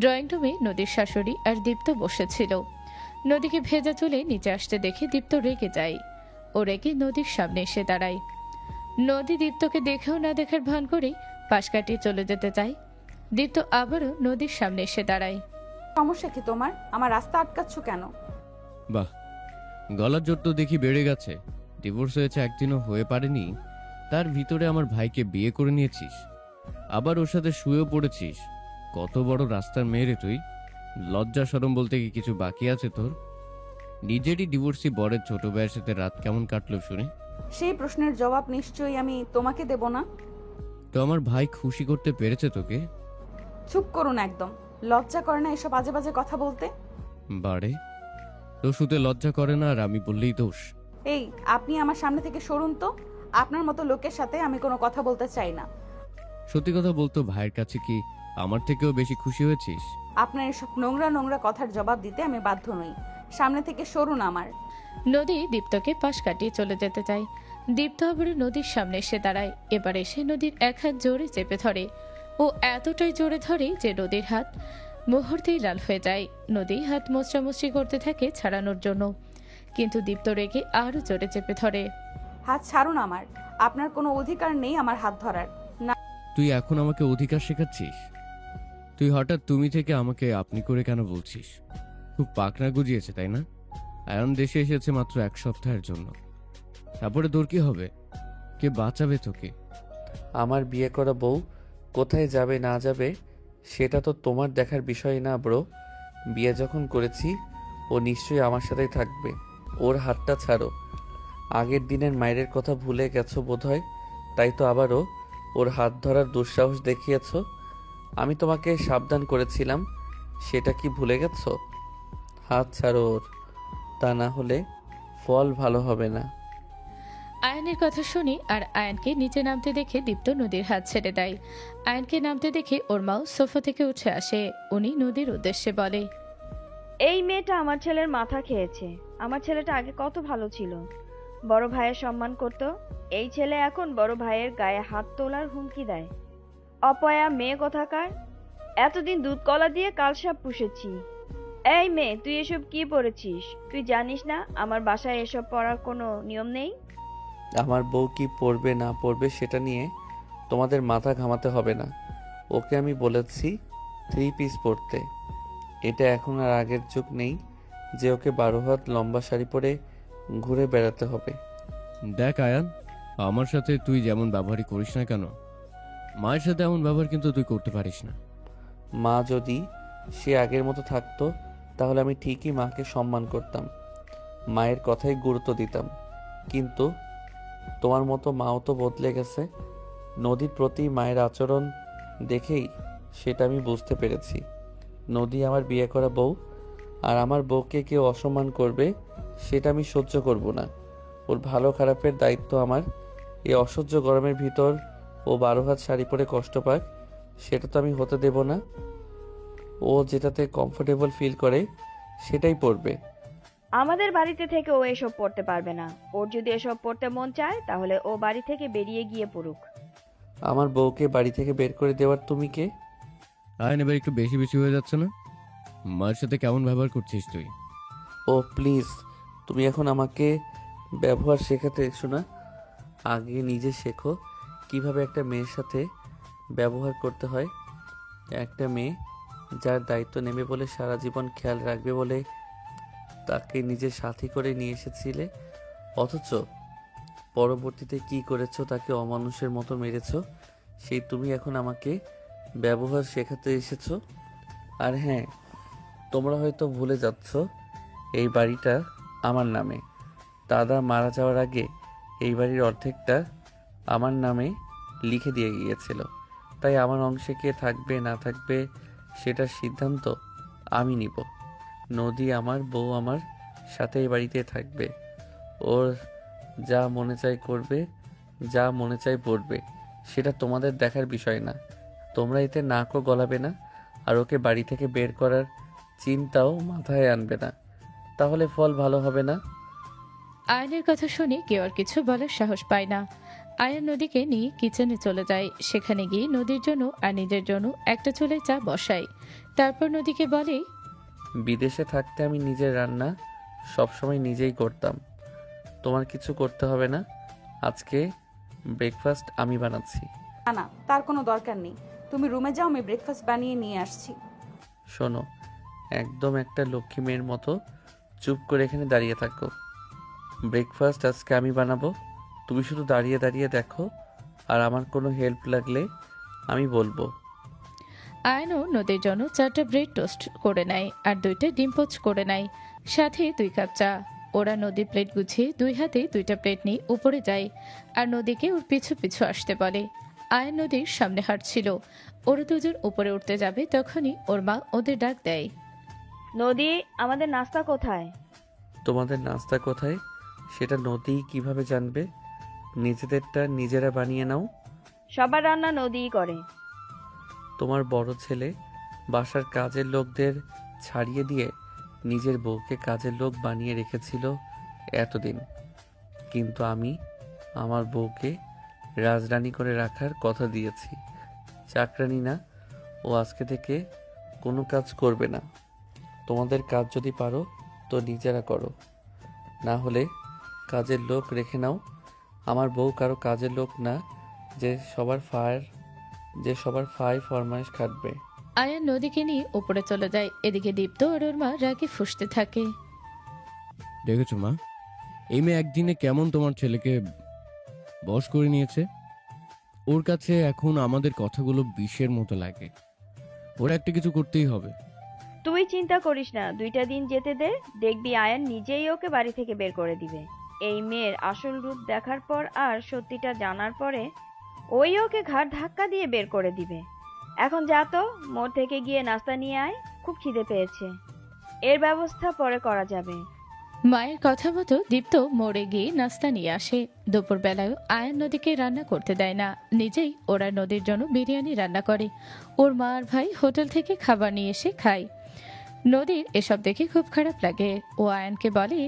ড্রয়িং রুমে নদীর শাশুড়ি আর দীপ্ত বসেছিল। নদীকে ভেজা চুলে নিচে আসতে দেখে দীপ্ত রেগে যায়। ও রেগে নদীর সামনে এসে দাঁড়ায়। নদী দীপ্তকে দেখেও না দেখার ভান করে পাশ কাটিয়ে চলে যেতে চায়। দীপ্ত আবারও নদীর সামনে এসে দাঁড়ায়। সমস্যা কি তোমার? আমার রাস্তা আটকাচ্ছ কেন? বাহ, গলার জোর তো দেখি বেড়ে গেছে। ডিভোর্স হয়েছে একদিনও হয়ে পারেনি, তার ভিতরে আমার ভাইকে বিয়ে করে নিয়েছিস, আবার ওর সাথে শুয়েও পড়েছিস। কত বড় রাস্তার মেয়ে রে তুই! লজ্জা শরম বলতে কি কিছু বাকি আছে তোর? নিজেরই ডিভোর্সি বরের ছোট ভাইয়ের সাথে রাত কেমন কাটলো শুনি? সেই প্রশ্নের জবাব নিশ্চয়ই আমি তোমাকে দেব না। তো আমার ভাই খুশি করতে পেরেছে তোকে? চুপ করুন একদম। লজ্জা করে না এসব বাজে বাজে কথা বলতে? বাড়ে তো শুতে লজ্জা করে না, আর আমি বললেই দোষ? এই, আপনি আমার সামনে থেকে সরুন তো। আপনার মতো লোকের সাথে আমি কোনো কথা বলতে চাই না। সত্যি কথা বলতো, ভাইয়ের কাছে কি আমার থেকেও বেশি খুশি হয়েছিস? আপনার এসব নোংরা নোংরা কথার জবাব দিতে আমি বাধ্য নই। সামনে থেকে সরুন আমার। নদী দীপ্তকে পাশ কাটিয়ে চলে যেতে চায়। দীপ্ত আবারও নদীর সামনে এসে দাঁড়ায়। এবার এসে নদীর এক হাত জোরে চেপে ধরে। ও এতটাই জোরে ধরে যে নদীর হাত মুহূর্তেই লাল হয়ে যায়। নদী হাত মোচড়ামুচড়ি করতে থাকে ছাড়ানোর জন্য, কিন্তু দীপ্ত রেগে আরো জোরে চেপে ধরে। হাত ছাড়ুন আমার। আপনার কোনো অধিকার নেই আমার হাত ধরার। না, তুই এখন আমাকে অধিকার শেখাচ্ছিস? তুই হঠাৎ তুমি থেকে আমাকে আপনি করে কেন বলছিস? খুব পাকনা গুজিয়েছে তাই না? আয়ন দেশে এসেছে মাত্র 1 সপ্তাহের জন্য, তারপরে তোর কি হবে? কে বাঁচাবে তোকে? আমার বিয়ে করা বউ কোথায় যাবে না যাবে সেটা তো তোমার দেখার বিষয় না ব্রো। বিয়ে যখন করেছি ও নিশ্চয়ই আমার সাথেই থাকবে। ওর হাতটা ছাড়ো। আগের দিনের মায়ের কথা ভুলে গেছো বোধহয়, তাই তো আবারও ওর হাত ধরার দুঃসাহস দেখিয়েছ। আমি তোমাকে সাবধান করেছিলাম, সেটা কি ভুলে গেছো? হাত ছাড়ো ওর, তা না হলে ফল ভালো হবে না। আয়নের কথা শুনি আর আয়নকে নিচে নামতে দেখে দীপ্ত নদীর হাত ছেড়ে দেয়। আয়নকে নামতে দেখে ওর মাও সোফা থেকে উঠে আসে। উনি নদীর উদ্দেশ্যে বলে, এই মেয়েটা আমার ছেলের মাথা খেয়েছে। আমার ছেলেটা আগে কত ভালো ছিল, বড় ভাইয়ের সম্মান করত। এই ছেলে এখন বড় ভাইয়ের গায়ে হাত তোলার হুমকি দেয়। অপয়া মেয়ে কোথাকার! এতদিন দুধ কলা দিয়ে কালসাপ পুষেছি। এই মেয়ে, তুই এসব কি পড়েছিস? তুই জানিস না আমার বাসায় এসব পড়ার কোনো নিয়ম নেই? আমার বউ কি পড়বে না পড়বে সেটা নিয়ে তোমাদের মাথা ঘামাতে হবে না। ওকে আমি বলেছি 3 পিস পরতে। এটা এখন আর আগের যুগ নেই যে ওকে 12 হাত লম্বা শাড়ি পরে ঘুরে বেড়াতে হবে। দেখ আয়ান, আমার সাথে তুই যেমন ব্যবহারই করিস না কেন, মায়ের সাথে এমন ব্যবহার কিন্তু তুই করতে পারিস না। মা যদি সে আগের মতো থাকতো তাহলে আমি ঠিকই মাকে সম্মান করতাম, মায়ের কথাই গুরুত্ব দিতাম। কিন্তু তোমার মতো মাও তো বদলে গেছে। নদীর প্রতি মায়ের আচরণ দেখেই সেটা আমি বুঝতে পেরেছি। নদী আমার বিয়ে করা বউ, আর আমার বউকে কেউ অসম্মান করবে সেটা আমি সহ্য করব না। ওর ভালো খারাপের দায়িত্ব আমার। এই অসহ্য গরমের ভিতর ও 12 হাত শাড়ি পরে কষ্ট পাক, সেটা তো আমি হতে দেব না। ও যেটাতে কমফোর্টেবল ফিল করে সেটাই পরবে। আমাদের বাড়িতে থেকে ও এসব পড়তে পারবে না। ওর যদি এসব পড়তে মন চায় তাহলে ও বাড়ি থেকে বেরিয়ে গিয়ে পড়ুক। আমার বউকে বাড়ি থেকে বের করে দেওয়ার তুমি কে? আয়ন, এবার একটু বেশি বেশি হয়ে যাচ্ছে না? মায়ের সাথে কেমন ব্যবহার করছিস তুই? ও প্লিজ, তুমি এখন আমাকে ব্যবহার শেখাতে এসো না। আগে নিজে শেখো কিভাবে একটা মেয়ের সাথে ব্যবহার করতে হয়। একটা মেয়ে যার দায়িত্ব নেবে বলে, সারা জীবন খেয়াল রাখবে বলে তাকে নিজের সাথী করে নিয়ে এসেছিলে, অথচ পরবর্তীতে কি করেছো, তাকে অমানুষের মতো মেরেছো। সেই তুমি এখন আমাকে ব্যবহার শেখাতে এসেছো। আর হ্যাঁ, তোমরা হয়তো ভুলে যাচ্ছ এই বাড়িটা আমার নামে। দাদা মারা যাওয়ার আগে এই বাড়ির অর্ধেকটা আমার নামে লিখে দিয়ে গিয়েছিল, তাই আমার অংশে কে থাকবে না থাকবে সেটার সিদ্ধান্ত আমি নিব। নদী আমার বউ আমার সাথে এই বাড়িতে থাকবে। ওর যা মনে চায় করবে, যা মনে চায় পড়বে, সেটা তোমাদের দেখার বিষয় না। তোমরা এতে নাকও গলাবে না, আর ওকে বাড়ি থেকে বের করার চিন্তাও মাথায় আনবে না। তাহলে ফল ভালো হবে না? আয়নের কথা শুনে কেউ আর কিছু বলার সাহস পায় না। আয়ান নদীকে নিয়ে কিচেনে চলে যায়। সেখানে গিয়ে নদীর জন্য আর নিজের জন্য একটা চুলায় চা বসায়। তারপর নদীকে বলে, বিদেশে থাকতে আমি নিজের রান্না সবসময় নিজেই করতাম। তোমার কিছু করতে হবে না। আজকে ব্রেকফাস্ট আমি বানাচ্ছি। না না, তার কোনো দরকার নেই। তুমি রুমে যাও, আমি ব্রেকফাস্ট বানিয়ে নিয়ে আসছি। শোনো, একদম একটা লক্ষ্মী মেয়ের মতো চুপ করে এখানে দাঁড়িয়ে থাকো। ব্রেকফাস্ট আজকে আমি বানাবো। তুমি শুধু দাঁড়িয়ে দাঁড়িয়ে দেখো, আর আমার কোনো হেল্প লাগলে আমি বলবো। আয়নও নদীর জন্য 4টা ব্রেড টোস্ট করে নেয় আর 2টা ডিম পোচ করে নেয়, সাথে 2 কাপ চা। ওরা নদীর প্লেট গুছিয়ে 2 হাতে 2টা প্লেট নিয়ে উপরে যায় আর নদীকে ওর পিছু পিছু আসতে বলে। আয়ন নদীর সামনে হাঁটছিল। ওরা দুজন উপরে উঠতে যাবে, তখনই ওর মা ওদের ডাক দেয়। নদী, আমাদের নাস্তা কোথায়? তোমাদের নাস্তা কোথায় সেটা নদী কিভাবে জানবে? নিজেদেরটা নিজেরা বানিয়ে নাও। সবার রান্না নদীই করে। তোমার বড় ছেলে বাসার কাজের লোকদের ছাড়িয়ে দিয়ে নিজের বউকে কাজের লোক বানিয়ে রেখেছিল এতদিন, কিন্তু আমি আমার বউকে রাজরানী করে রাখার কথা দিয়েছি। চাকরানী না, ও আজকে থেকে কোনো কাজ করবে না। তোমাদের কাজ যদি পারো তো নিজেরা করো, না হলে কাজের লোক রেখে নাও। আমার বউ কারো কাজের লোক না যে সবার ফাই ফরমাইশ খাটবে। আয়ান নদীকে নিয়ে উপরে চলে যায়। এদিকে দীপ্ত আর ওর মা রাগে ফুঁসতে থাকে। দেখেছো মা, এই মেয়ে একদিনে কেমন তোমার ছেলেকে বশ করে নিয়েছে। ওর কাছে এখন আমাদের কথাগুলো বিষের মতো লাগে। ওর একটা কিছু করতেই হবে। তুই চিন্তা করিস না, 2টা দিন যেতে দে, দেখবি আয়ান নিজেই ওকে বাড়ি থেকে বের করে দিবে। এই মেয়ের আসল রূপ দেখার পর আর সত্যিটা জানার পরে ওই ওকে ঘাড় ধাক্কা দিয়ে বের করে দিবে। এখন যা তো, মোড় থেকে গিয়ে নাস্তা নিয়ে আয়, খুব খিদে পেয়েছে। এর ব্যবস্থা পরে করা যাবে। মায়ের কথা মতো দীপ্ত মোড়ে গিয়ে নাস্তা নিয়ে আসে। দুপুরবেলায় আয়ান নদীকে রান্না করতে দেয় না, নিজেই ওরা নদীর জন্য বিরিয়ানি রান্না করে। ওর মা আর ভাই হোটেল থেকে খাবার নিয়ে এসে খায়। নদীর এসব দেখে খুব খারাপ লাগে। ও আয়ানকে বলে,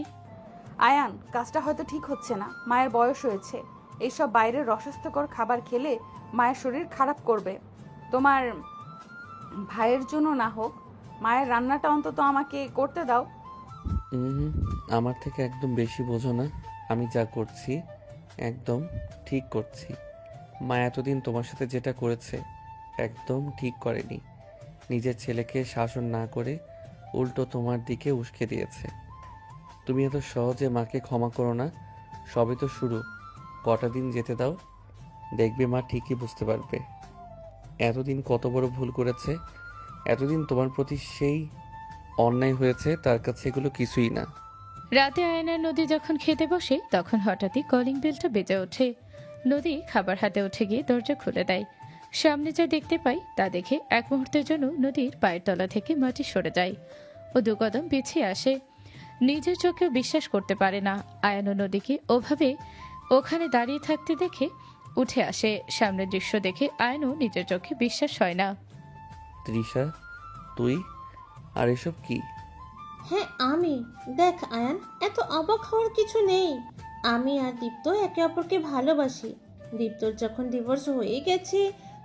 আয়ান, কাজটা হয়তো ঠিক হচ্ছে না। মায়ের বয়স হয়েছে, এইসব বাইরের অস্বাস্থ্যকর খাবার খেলে মায়ের শরীর খারাপ করবে। তোমার ভাইয়ের জন্য না হোক, মায়ের রান্নাটা অন্তত আমাকে করতে দাও। আমার থেকে একদম বেশি বোঝো না। আমি যা করছি একদম ঠিক করছি। মা এতদিন তোমার সাথে যেটা করেছে একদম ঠিক করেনি। নিজের ছেলেকে শাসন না করে উল্টো তোমার দিকে উস্কে দিয়েছে। তুমি এত সহজে মাকে ক্ষমা করো না। সবে তো শুরু, কটা দিন যেতে দাও, দেখবে মা ঠিকই বুঝতে পারবে এতদিন কত বড় ভুল করেছে। এতদিন তোমার প্রতি সেই অন্যায় হয়েছে, তার কাছে এগুলো কিছুই না। রাতে আয়ান আর নদী যখন খেতে বসে তখন হঠাৎই কলিং বেলটা বেজে ওঠে। নদী খাবার হাতে উঠে গিয়ে দরজা খুলে দেয়। সামনে যা দেখতে পাই তা দেখে এক মুহূর্তের জন্য নদীর পায়ের তলা থেকে মাটি সরে যায়। ও 2 কদম পিছিয়ে আসে। নিজের চোখেও বিশ্বাস করতে পারে না। আয়ান ও নদীকে ওভাবে ওখানে দাঁড়িয়ে থাকতে দেখে উঠে আসে। সামনের দৃশ্য দেখে আয়ানও নিজের চোখে বিশ্বাস হয় না। তৃষা, তুই আর এসব কি? হ্যাঁ আমি। দেখ আয়ান, এত অবাক হওয়ার কিছু নেই। আমি আর দীপ্ত একে অপরকে ভালোবাসি। দীপ্তর যখন ডিভোর্স হয়ে গেছে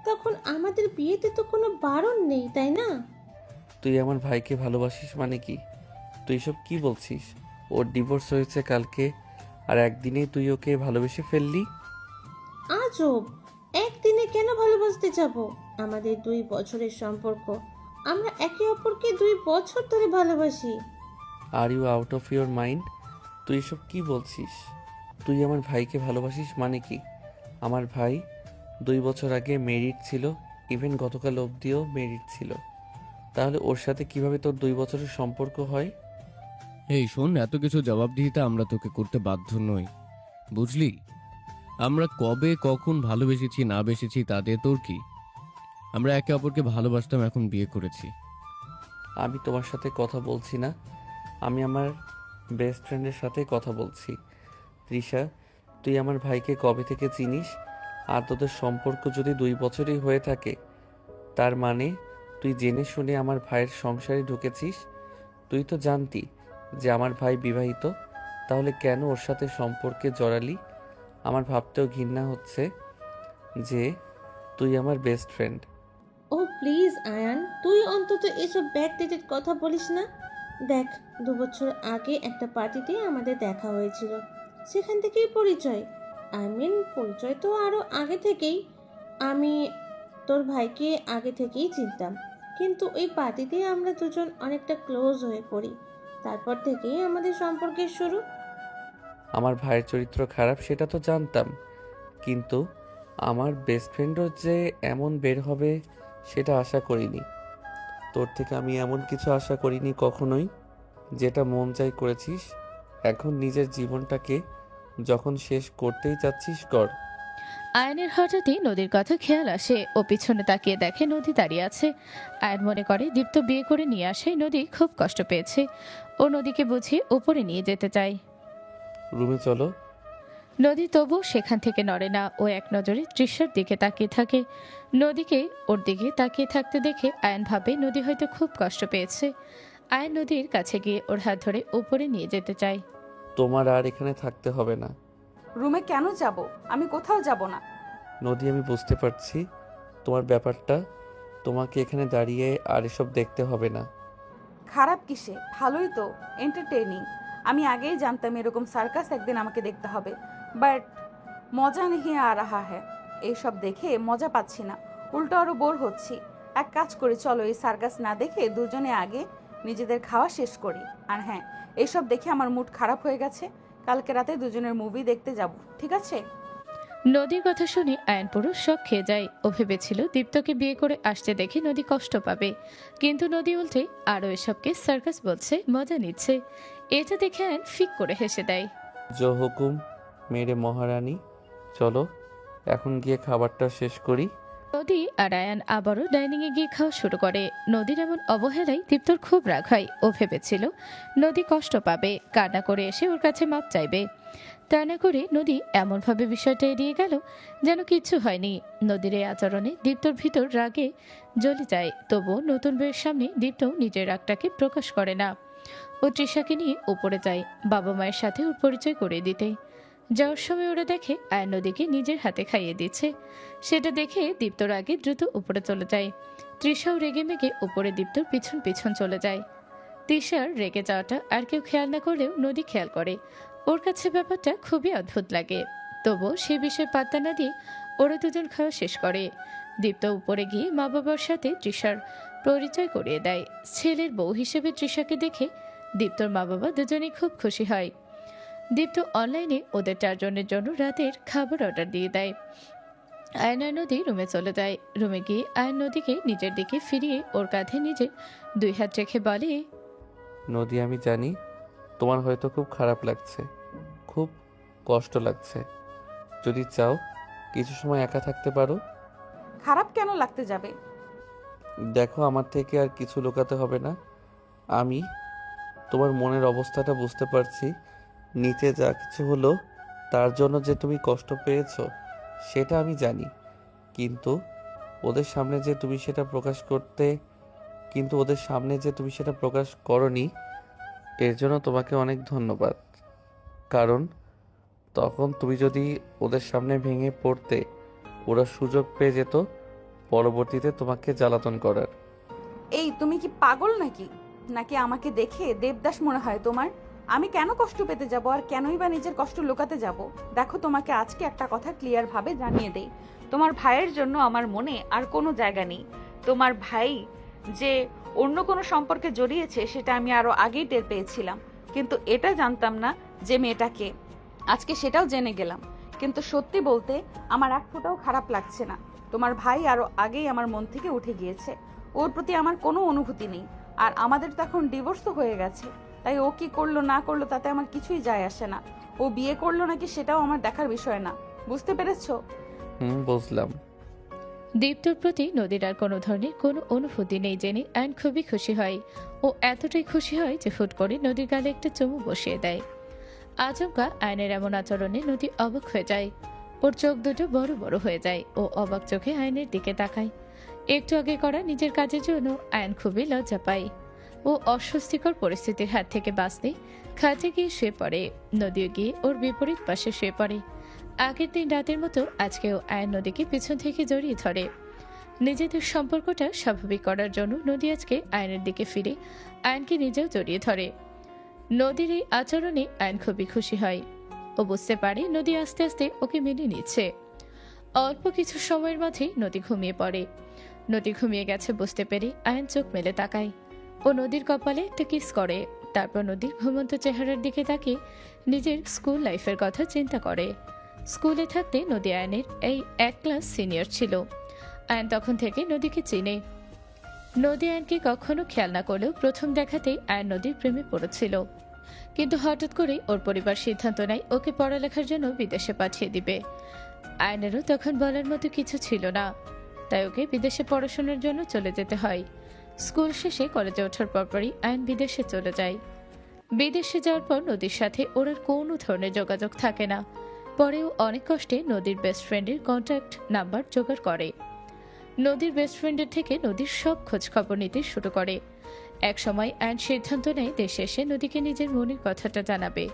তখন আমাদের বিয়েতে তো কোনো বারণ নেই, তাই না? তুই আমার ভাইকে ভালোবাসিস মানে কি? তুই সব কি বলছিস? ওর ডিভোর্স হয়েছে কালকে, আর একদিনেই তুই ওকে ভালোবেসে ফেললি? আজব, একদিনে কেন ভালোবাসতে যাব? আমাদের 2 বছরের সম্পর্ক, আমরা একে অপরকে 2 বছর ধরে ভালোবাসি। Are you out of your mind? তুই এসব কি বলছিস? তুই আমার ভাইকে ভালোবাসিস মানে কি? আমার ভাই 2 বছর আগে মেরিড ছিল, ইভেন গতকাল অবধিও মেরিড ছিল। তাহলে ওর সাথে কিভাবে তোর 2 বছরের সম্পর্ক হয়? এই শোন, এত কিছু জবাবদিহিতা আমরা তোকে করতে বাধ্য নই, বুঝলি? আমরা কবে কখন ভালোবেসেছি না বেসেছি তাতে তোর কি? আমরা একে অপরকে ভালোবাসতাম, এখন বিয়ে করেছি। আমি তোমার সাথে কথা বলছি না, আমি আমার বেস্ট ফ্রেন্ডের সাথে কথা বলছি। তৃষা, তুই আমার ভাইকে কবে থেকে চিনিস? আর তোদের সম্পর্ক যদি 2 বছরই হয়ে থাকে, তার মানে তুই জেনে শুনে আমার ভাইয়ের সংসারে ঢুকেছিস। তুই তো জানতি যে আমার ভাই বিবাহিত, তাহলে কেন ওর সাথে সম্পর্কে জড়ালি? আমার ভাবতেও ঘৃণা হচ্ছে যে তুই আমার বেস্ট ফ্রেন্ড। ও প্লিজ আয়ান, তুই অন্তত এসব ব্যাকডেটেড কথা বলিস না। দেখ, 2 বছর আগে একটা পার্টিতে আমাদের দেখা হয়েছিল, সেখান থেকেই পরিচয়। পরিচয় তো আরও আগে থেকেই। আমি তোর ভাইকে আগে থেকেই চিনতাম, কিন্তু ওই পার্টিতে আমরা দুজন অনেকটা ক্লোজ হয়ে পড়ি। তারপর থেকেই আমাদের সম্পর্কের শুরু। আমার ভাইয়ের চরিত্র খারাপ সেটা তো জানতাম, কিন্তু আমার বেস্ট ফ্রেন্ডও যে এমন বের হবে সেটা আশা করিনি। তোর থেকে আমি এমন কিছু আশা করিনি কখনোই। যেটা মন চাই করেছিস, এখন নিজের জীবনটাকে যখন শেষ করতেই চাচ্ছিস কর। আয়নের হঠাৎই নদীর কথা খেয়াল আসে। ও পিছনে তাকিয়ে দেখে নদী দাঁড়িয়ে আছে। আয়ন মনে করে দীপ্ত বিয়ে করে নিয়ে আসে নদী খুব কষ্ট পেয়েছে। ও নদীকে বুঝিয়ে উপরে নিয়ে যেতে চায়। রুমে চলো। নদী তবু সেখান থেকে নড়ে না। ও এক নজরে তৃষার দিকে তাকিয়ে থাকে। নদীকে ওর দিকে তাকিয়ে থাকতে দেখে আয়ন ভাবে নদী হয়তো খুব কষ্ট পেয়েছে। আয়ন নদীর কাছে গিয়ে ওর হাত ধরে উপরে নিয়ে যেতে চায়। তোমার আর এখানে থাকতে হবে না। রুমে কেন যাব? আমি কোথাও যাব না। নদী, আমি বুঝতে পারছি তোমার ব্যাপারটা। তোমাকে এখানে দাঁড়িয়ে আর এসব দেখতে হবে না। খারাপ কিসে? ভালোই তো, এন্টারটেইনিং। আমি আগেই জানতাম এরকম সার্কাস একদিন আমাকে দেখতে হবে, বাট মজা নেই আ রাহা হ্যায়। এইসব দেখে মজা পাচ্ছি না, উল্টো আরো বোর হচ্ছি। এক কাজ করি, চলো এই সার্কাস না দেখে দুজনে আগে নিজেদের খাওয়া শেষ করি। আর হ্যাঁ, এইসব দেখে আমার মুড খারাপ হয়ে গেছে। কালকে রাতে দুজনের মুভি দেখতে যাব, ঠিক আছে? নদীর কথা শুনে আয়ন পুরো শক খেয়ে যায়। ও ভেবেছিল দীপ্তকে বিয়ে করে আসতে দেখে নদী কষ্ট পাবে, কিন্তু নদী উল্টে আরও এসবকে সার্কাস বলছে, মজা নিচ্ছে। এটা দেখে আয়ন ফিক করে হেসে দেয়। জো হুকুম মেরে মহারানী, চলো এখন গিয়ে খাবারটা শেষ করি। নদী আর আয়ান আবারও ডাইনিংয়ে গিয়ে খাওয়া শুরু করে। নদীর এমন অবহেলায় দীপ্তর খুব রাগ হয়। ও ভেবেছিল নদী কষ্ট পাবে, কান্না করে এসে ওর কাছে মাপ চাইবে। তা না করে নদী এমনভাবে বিষয়টা এড়িয়ে গেল যেন কিচ্ছু হয়নি। নদীর এই আচরণে দীপ্তর ভিতর রাগে জ্বলে যায়। তবুও নতুন বইয়ের সামনে দীপ্ত নিজের রাগটাকে প্রকাশ করে না। ও তৃষাকে নিয়ে উপরে যায় বাবা মায়ের সাথে ওর পরিচয় করে দিতে। যাওয়ার সময় ওরা দেখে আয়ন নদীকে নিজের হাতে খাইয়ে দিচ্ছে। সেটা দেখে দীপ্তর আগে দ্রুত উপরে চলে যায়। তৃষাও রেগে মেগে উপরে দীপ্তর পিছন পিছন চলে যায়। তৃষার রেগে যাওয়াটা আর কেউ খেয়াল না করলেও নদী খেয়াল করে। ওর কাছে ব্যাপারটা খুবই অদ্ভুত লাগে। তবুও সে বিষয়ে পাত্তা না দিয়ে ওরা দুজন খাওয়া শেষ করে। দীপ্ত উপরে গিয়ে মা বাবার সাথে তৃষার পরিচয় করিয়ে দেয়। ছেলের বউ হিসেবে তৃষাকে দেখে দীপ্তর মা বাবা দুজনেই খুব খুশি হয়। দীপ্ত অনলাইনে ওদের 4 জনের জন্য রাতের খাবার অর্ডার দিয়ে দেয়। আয়ন আর নদী রুমে চলে যায়। রুমে গিয়ে আয়ন নদীকে নিজের দিকে ফিরিয়ে ওর কাঁধে নিজের 2 হাত রেখে বলে, নদী, আমি জানি তোমার হয়তো খুব খারাপ লাগছে, খুব কষ্ট লাগছে। যদি চাও কিছু সময় একা থাকতে পারো। খারাপ কেন লাগতে যাবে? দেখো, আমার থেকে আর কিছু লুকাতে হবে না। আমি তোমার মনের অবস্থাটা বুঝতে পারছি। নিচে যা কিছু হলো তার জন্য যে তুমি কষ্ট পেয়েছো সেটা আমি জানি, কিন্তু ওদের সামনে যে তুমি সেটা প্রকাশ করনি, এর জন্য তোমাকে অনেক ধন্যবাদ। কারণ তখন তুমি যদি ওদের সামনে ভেঙে পড়তে, ওরা সুযোগ পেয়ে যেত পরবর্তীতে তোমাকে জ্বালাতন করার। এই তুমি কি পাগল নাকি? নাকি আমাকে দেখে দেবদাস মনে হয় তোমার? আমি কেন কষ্ট পেতে যাব, আর কেনই বা নিজের কষ্ট লুকাতে যাব? দেখো, তোমাকে আজকে একটা কথা ক্লিয়ার ভাবে জানিয়ে দেই। তোমার ভাইয়ের জন্য আমার মনে আর কোনো জায়গা নেই। তোমার ভাই যে অন্য কোনো সম্পর্কে জড়িয়েছে সেটা আমি আরো আগেই টের পেয়েছিলাম, কিন্তু এটা জানতাম না যে মেয়েটাকে। আজকে সেটাও জেনে গেলাম। কিন্তু সত্যি বলতে আমার এক ফোঁটাও খারাপ লাগছে না। তোমার ভাই আরো আগেই আমার মন থেকে উঠে গিয়েছে। ওর প্রতি আমার কোনো অনুভূতি নেই। আর আমাদের তো এখন ডিভোর্স তো হয়ে গেছে, তাই ও কি করলো না করলো তাতে আমার কিছুই যায় আসে না। ও বিয়ে করলো নাকি সেটাও আমার দেখার বিষয় না। বুঝতে পেরেছো? বুঝলাম। দীপ্তর প্রতি নদীর আর কোনো ধরনের কোনো অনুভূতি নেই জেনে আয়ন খুবই খুশি হয়। ও এতটাই খুশি হয় যে ফুট করে নদীর গালে একটা চুমু বসিয়ে দেয়। আচমকা আয়নের এমন আচরণে নদী অবাক হয়ে যায়। ওর চোখ দুটো বড় বড় হয়ে যায়। ও অবাক চোখে আয়নের দিকে তাকায়। একটু আগে করা নিজের কাজের জন্য আয়ন খুবই লজ্জা পায়। ও অস্বস্তিকর পরিস্থিতির হাত থেকে বাঁচতে খাটে গিয়ে শুয়ে পড়ে। নদীও গিয়ে ওর বিপরীত পাশে শুয়ে পড়ে। আগের দিন রাতের মতো আজকেও আয়ন নদীকে পিছন থেকে জড়িয়ে ধরে। নিজেদের সম্পর্কটা স্বাভাবিক করার জন্য নদী আজকে আয়নের দিকে ফিরে আয়নকে নিজেও জড়িয়ে ধরে। নদীর এই আচরণে আয়ন খুবই খুশি হয়। ও বুঝতে পারে নদী আস্তে আস্তে ওকে মেনে নিচ্ছে। অল্প কিছু সময়ের মধ্যেই নদী ঘুমিয়ে পড়ে। নদী ঘুমিয়ে গেছে বুঝতে পেরে আয়ন চোখ মেলে তাকায়। ও নদীর কপালে একটা কিস করে। তারপর নদীর ঘুমন্ত চেহারার দিকে তাকিয়ে নিজের স্কুল লাইফের কথা চিন্তা করে। স্কুলে থাকতে নদী আয়নের এই 1 ক্লাস সিনিয়র ছিল। আয়ন তখন থেকে নদীকে চিনে। নদী আয়নকে কখনো খেয়াল না করলেও প্রথম দেখাতেই আয়ন নদীর প্রেমে পড়েছিল। কিন্তু হঠাৎ করে ওর পরিবার সিদ্ধান্ত নেয় ওকে পড়ালেখার জন্য বিদেশে পাঠিয়ে দিবে। আয়নেরও তখন বলার মতো কিছু ছিল না, তাই ওকে বিদেশে পড়াশোনার জন্য চলে যেতে হয়। স্কুল শেষে কলেজে ওঠার পরপরই আয়ন বিদেশে চলে যায়। বিদেশে যাওয়ার পর নদীর সাথে ওর আর কোনো ধরনের যোগাযোগ থাকে না। পরেও অনেক কষ্টে নদীর বেস্ট ফ্রেন্ডের কন্ট্যাক্ট নাম্বার জোগাড় করে। নদীর বেস্ট ফ্রেন্ডের থেকে নদীর সব খোঁজ খবর নিতে শুরু করে। এক সময় আয়ন সিদ্ধান্ত নেয় দেশে এসে নদীকে নিজের মনের কথাটা জানাবে।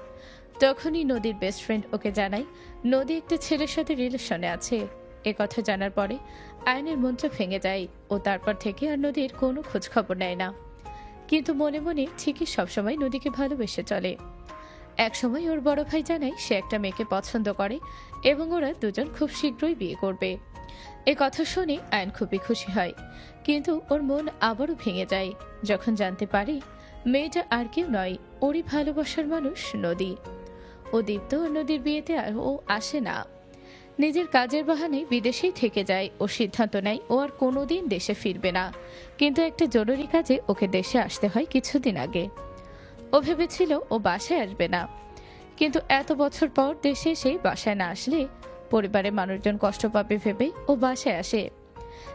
তখনই নদীর বেস্ট ফ্রেন্ড ওকে জানায় নদী একটা ছেলের সাথে রিলেশনে আছে। এ কথা জানার পরে আয়নের মনটা ভেঙে যায়। ও তারপর থেকে আর নদীর কোনো খোঁজ খবর নেয় না, কিন্তু মনে মনে ঠিকই সবসময় নদীকে ভালোবেসে চলে। এক সময় ওর বড় ভাই জানায় সে একটা মেয়েকে পছন্দ করে এবং ওরা দুজন খুব শীঘ্রই বিয়ে করবে। এ কথা শুনে আয়ন খুবই খুশি হয়, কিন্তু ওর মন আবারও ভেঙে যায় যখন জানতে পারে মেয়েটা আর কেউ নয়, ওরই ভালোবাসার মানুষ নদী। ও দীপ্ত ও নদীর বিয়েতে ও আসে না। নিজের কাজের বাহানায় বিদেশেই থেকে যায়। ও সিদ্ধান্ত নেয় ও আর কোনোদিন দেশে ফিরবে না, কিন্তু একটা জরুরি কাজে ওকে দেশে আসতে হয় কিছুদিন আগে। ও ভেবেছিল ও বাসায় আসবে না, কিন্তু এত বছর পর দেশে এসে বাসায় না আসলে পরিবারের মানুষজন কষ্ট পাবে ভেবে ও বাসায় আসে।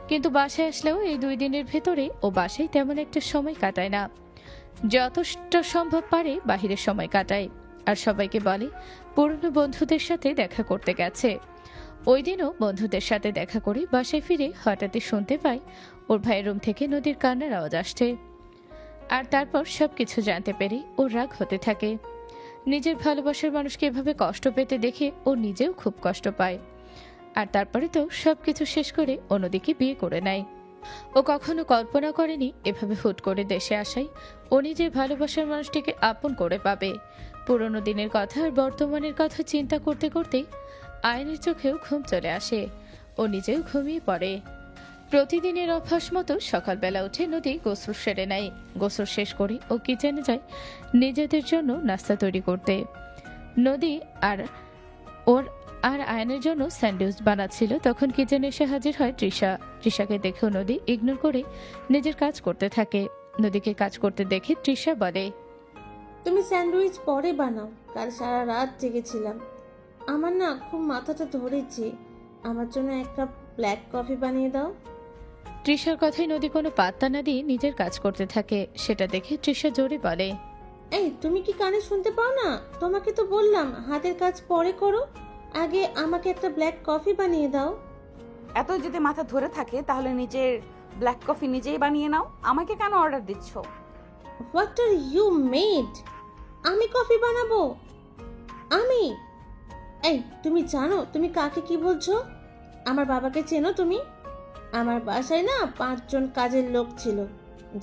কিন্তু বাসায় আসলেও এই 2 দিনের ভেতরে ও বাসায় তেমন একটা সময় কাটায় না। যতটা সম্ভব পারে বাহিরের সময় কাটায়, আর সবাইকে বলে পুরনো বন্ধুদের সাথে দেখা করতে গেছে। ওই দিনও বন্ধুদের সাথে দেখা করে বাসায় ফিরে হঠাৎই শুনতে পায় ওর ভাইয়ের রুম থেকে নদীর কান্নার আওয়াজ আসছে। আর তারপর সবকিছু জানতে পেরে ওর রাগ হতে থাকে। নিজের ভালোবাসার মানুষকে এভাবে কষ্ট পেতে দেখে ও নিজেও খুব কষ্ট পায়। আর তারপরে তো সবকিছু শেষ করে ও নদীকে বিয়ে করে নেয়। ও কখনো কল্পনা করেনি এভাবে হুট করে দেশে আসায় ও নিজের ভালোবাসার মানুষটিকে আপন করে পাবে। পুরনো দিনের কথা আর বর্তমানের কথা চিন্তা করতে করতে আয়নের চোখেও ঘুম চলে আসে। ও নিজেও ঘুমিয়ে পড়ে। প্রতিদিনের অভ্যাস মতো সকালবেলা উঠে নদী গোসল সেরে নেয়। গোসল শেষ করে ও কিচেনে যায় নিজেদের জন্য নাস্তা তৈরি করতে। নদী আর আয়নের জন্য স্যান্ডউইচ বানাচ্ছিল, তখন কিচেনে এসে হাজির হয় তৃষা। তৃষাকে দেখেও নদী ইগনোর করে নিজের কাজ করতে থাকে। নদীকে কাজ করতে দেখে তৃষা বলে, তুমি স্যান্ডউইচ পরে বানাও, কাল সারা রাত জেগেছিলাম। আমার না খুব মাথাটা ধরেছে, আমার জন্য 1 কাপ ব্ল্যাক কফি বানিয়ে দাও। তৃষার কথায় নদী কোনো পাত্তা না দিয়ে নিজের কাজ করতে থাকে। সেটা দেখে তৃষা জোরে বলে, এই তুমি কি কানে শুনতে পাও না? তোমাকে তো বললাম হাতের কাজ পরে করো, আগে আমাকে একটা ব্ল্যাক কফি বানিয়ে দাও। এত যদি মাথা ধরে থাকে তাহলে নিজের ব্ল্যাক কফি নিজেই বানিয়ে নাও, আমাকে কেন অর্ডার দিচ্ছ? What are you mad? আমি কফি বানাবো? আমি? এই তুমি জানো তুমি কাকে কি বলছো? আমার বাবাকে চেনো তুমি? আমার বাসায় না 5 জন কাজের লোক ছিল,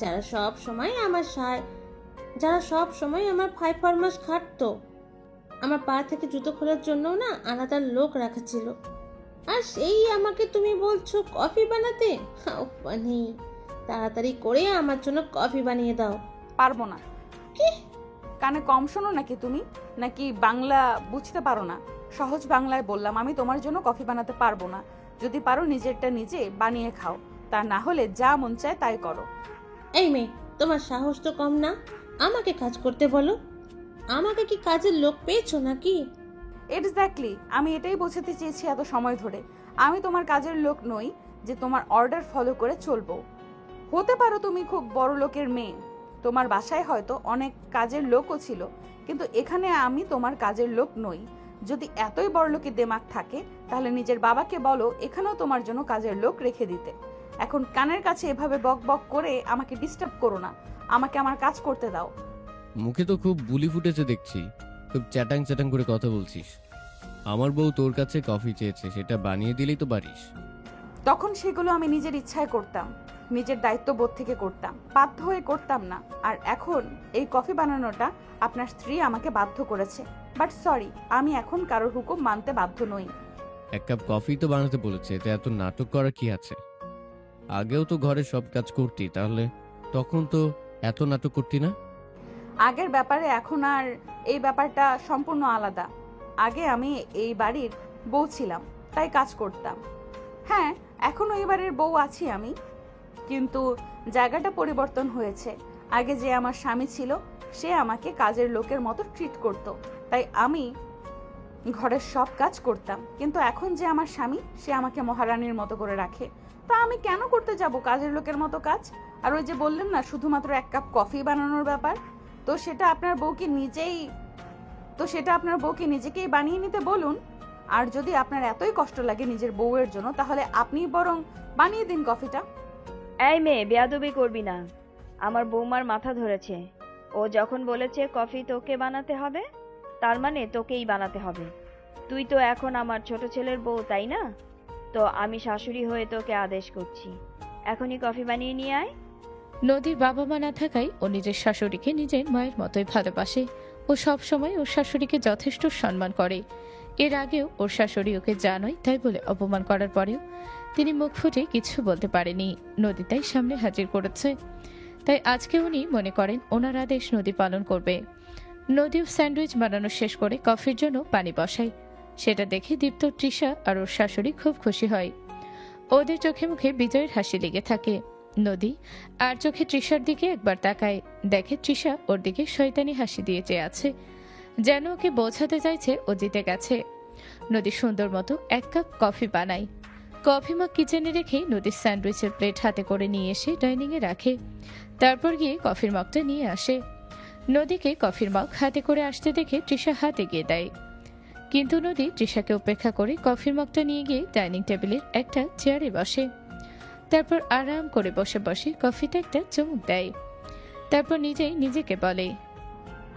যারা সব সময় আমার 5 ফরমাস খাটতো। আমার পা থেকে জুতো খোলার জন্য না আলাদা লোক রাখা ছিল, আর সেই আমাকে তুমি বলছো কফি বানাতে? ফানি, তাড়াতাড়ি করে আমার জন্য কফি বানিয়ে দাও। পারবো না। কি? কানে কম শোনো নাকি তুমি? নাকি বাংলা বুঝতে পারো না? সহজ বাংলায় বললাম, আমি তোমার জন্য কফি বানাতে পারবো না। যদি পারো নিজেরটা নিজে বানিয়ে খাও, তা না হলে যা মন চায় তাই করো। এই মেয়ে, তোমার সাহস তো কম না, আমাকে কাজ করতে বলো। আমাকে কি কাজের লোক পেয়েছো নাকি? এক্স্যাক্টলি, আমি এটাই বোঝাতে চেয়েছি এত সময় ধরে। আমি তোমার কাজের লোক নই, যে তোমার অর্ডার ফলো করে চলবো। হতে পারো তুমি খুব বড় লোকের মেয়ে, তোমার বাসায় হয়তো অনেক কাজের লোকও ছিল, কিন্তু এখানে আমি তোমার কাজের লোক নই। যদি এতই বড় লোকের দেমাগ থাকে তাহলে নিজের বাবাকে বলো এখানেও তোমার জন্য কাজের লোক রেখে দিতে। এখন কানের কাছে এভাবে বক বক করে আমাকে ডিস্টার্ব করো না, আমাকে আমার কাজ করতে দাও। মুখে তো খুব বুলি ফুটেছে দেখছি, খুব চ্যাটাং চ্যাটাং করে কথা বলছিস। আমার বউ তোর কাছে কফি চেয়েছে, সেটা বানিয়ে দিলেই তো পারিস। তখন সেগুলো আমি নিজের ইচ্ছায় করতাম, নিজের দায়িত্ববোধ থেকে করতাম, বাধ্য হয়ে করতাম না। আর এখন এই কফি বানানোটা আপনার স্ত্রী আমাকে বাধ্য করেছে, বাট সরি, আমি এখন কারোর হুকুম মানতে বাধ্য নই। এক কাপ কফি তো বানাতে বলেছে, এতে এত নাটক করার কি আছে? আগেও তো ঘরে সব কাজ করতি, তাহলে তখন তো এত নাটক করতি না। আগের ব্যাপারে এখন আর এই ব্যাপারটা সম্পূর্ণ আলাদা। আগে আমি এই বাড়ির বউ ছিলাম, তাই কাজ করতাম। হ্যাঁ, এখনো এই বাড়ির বউ আছি আমি, কিন্তু জায়গাটা পরিবর্তন হয়েছে। আগে যে আমার স্বামী ছিল সে আমাকে কাজের লোকের মতো ট্রিট করত, তাই আমি ঘরের সব কাজ করতাম। কিন্তু এখন যে আমার স্বামী সে আমাকে মহারানীর মতো করে রাখে, তা আমি কেন করতে যাব কাজের লোকের মতো কাজ? আর ওই যে বললেন না শুধুমাত্র এক কাপ কফি বানানোর ব্যাপার, তো সেটা আপনার বউকে নিজেকেই বানিয়ে নিতে বলুন। আর যদি আপনার এতই কষ্ট লাগে নিজের বউয়ের জন্য, তাহলে আপনি বরং বানিয়ে দিন কফিটা। এই মেয়ে, বেয়াদবি করবি না। আমার বৌমার মাথা ধরেছে। ও যখন বলেছে কফি তোকে বানাতে হবে, তার মানে তোকেই বানাতে হবে। তুই তো এখন আমার ছোট ছেলের বউ, তাই না? তো আমি শাশুড়ি হয়ে তোকে আদেশ করছি, এখনই কফি বানিয়ে নিয়ে আয়। নদীর বাবা মা না থাকায় ও নিজের শাশুড়িকে নিজের মায়ের মতোই ভালোবাসে। ও সব সময় ওর শাশুড়িকে যথেষ্ট সম্মান করে। এর আগেও ওর শাশুড়ি ওকে জানোই তাই বলে অপমান করার পরেও তিনি মুখ ফুটে কিছু বলতে পারেনি। নদী তাই সামনে হাজির করেছে, তাই আজকে উনি মনে করেন ওনার আদেশ নদী পালন করবে। নদীও স্যান্ডউইচ বানানো শেষ করে কফির জন্য পানি বসায়। সেটা দেখে দীপ্ত, তৃষা আর ওর শাশুড়ি খুব খুশি হয়। ওদের চোখে মুখে বিজয়ের হাসি লেগে থাকে। নদী আর চোখে তৃষার দিকে একবার তাকায়, দেখে তৃষা ওর দিকে শয়তানি হাসি দিয়ে চেয়ে আছে, যেন ওকে বোঝাতে চাইছে ও জিতে গেছে। নদী সুন্দর মতো এক কাপ কফি বানায়। কফি মগ কিচেনে রেখে নদীর স্যান্ডউইচের প্লেট হাতে করে নিয়ে এসে ডাইনিংয়ে রাখে। তারপর গিয়ে কফির মগটা নিয়ে আসে। নদীকে কফির মগ হাতে করে আসতে দেখে তৃষা হাতে গিয়ে দেয়, কিন্তু নদী তৃষাকে উপেক্ষা করে কফির মগটা নিয়ে গিয়ে ডাইনিং টেবিলের একটা চেয়ারে বসে। তারপর আরাম করে বসে বসে কফিতে একটা চুমুক দেয়। তারপর নিজেই নিজেকে বলে,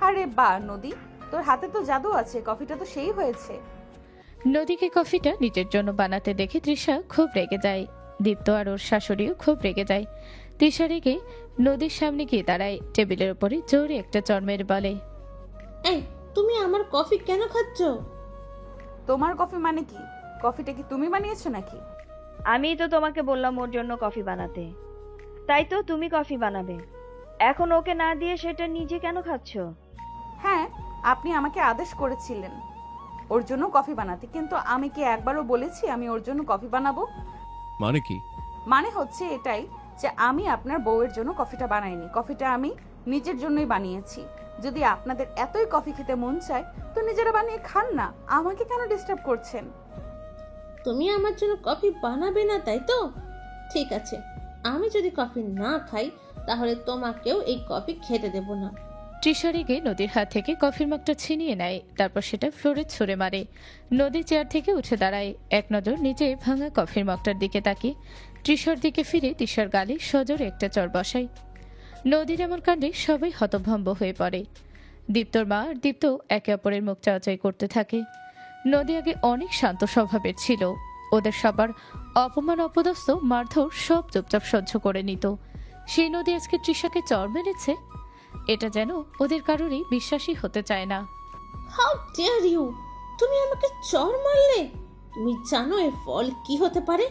আরে বাহ নদী, তোর হাতে তো জাদু আছে, কফিটা তো সেই হয়েছে। নদীকে কফিটা নিজের জন্য বানাতে দেখে তৃষা খুব রেগে যায়। দীপ্ত আর ওর শাশুড়িও খুব রেগে যায়। তৃষা রেগে নদীর সামনে গিয়ে দাঁড়ায়, টেবিলের উপরে জোরে একটা চড় মেরে বলে, এই, তুমি আমার কফি কেন খাচ্ছ? তোমার কফি মানে কি? কফিটা কি তুমি বানিয়েছো নাকি? আমি তো তোমাকে বললাম ওর জন্য কফি বানাতে, তাই তো তুমি কফি বানাবে। এখন ওকে না দিয়ে সেটা নিজে কেন খাচ্ছ? হ্যাঁ, আপনি আমাকে আদেশ করেছিলেন ওর জন্য কফি বানাতে, কিন্তু আমি কি একবারও বলেছি আমি ওর জন্য কফি বানাবো? মানে কি? মানে হচ্ছে এটাই যে আমি আপনার বউয়ের জন্য কফিটা বানাইনি, কফিটা আমি নিজের জন্যই বানিয়েছি। যদি আপনাদের এতই কফি খেতে মন চায় তো নিজেরা বানিয়ে খান না, আমাকে কেন ডিস্টার্ব করছেন? তুমি আমার জন্য কফি বানাবে না, তাই তো? ঠিক আছে, আমি যদি কফি না খাই তাহলে তোমাকেও এই কফি খেতে দেব না। তৃষা রেগে নদীর হাত থেকে কফির মগটা ছিনিয়ে নেয়, তারপর সেটা ফ্লোরে ছুঁড়ে মারে। নদী চেয়ার থেকে উঠে দাঁড়ায়, এক নজর নিচে ভাঙা কফির মগটার দিকে তাকিয়ে তৃষার দিকে ফিরে তৃষার গালে সজোরে একটা চড় বসায়। নদীর এমন কাণ্ডে সবাই হতভম্ব হয়ে পড়ে। দীপ্তর মা আর দীপ্ত একে অপরের মুখ চাওয়াচাই করতে থাকে। নদী আগে অনেক শান্ত স্বভাবের ছিল, ওদের সবার অপমান অপদস্থ মারধর সব চুপচাপ সহ্য করে নিত। সেই নদী আজকে তৃষাকে চড় মেরেছে, এটা যেন ওদের কারোরই বিশ্বাসই হতে চায় না। How dare you! তুমি আমাকে চড় মারলে? তুমি জানো এর ফল কি হতে পারে?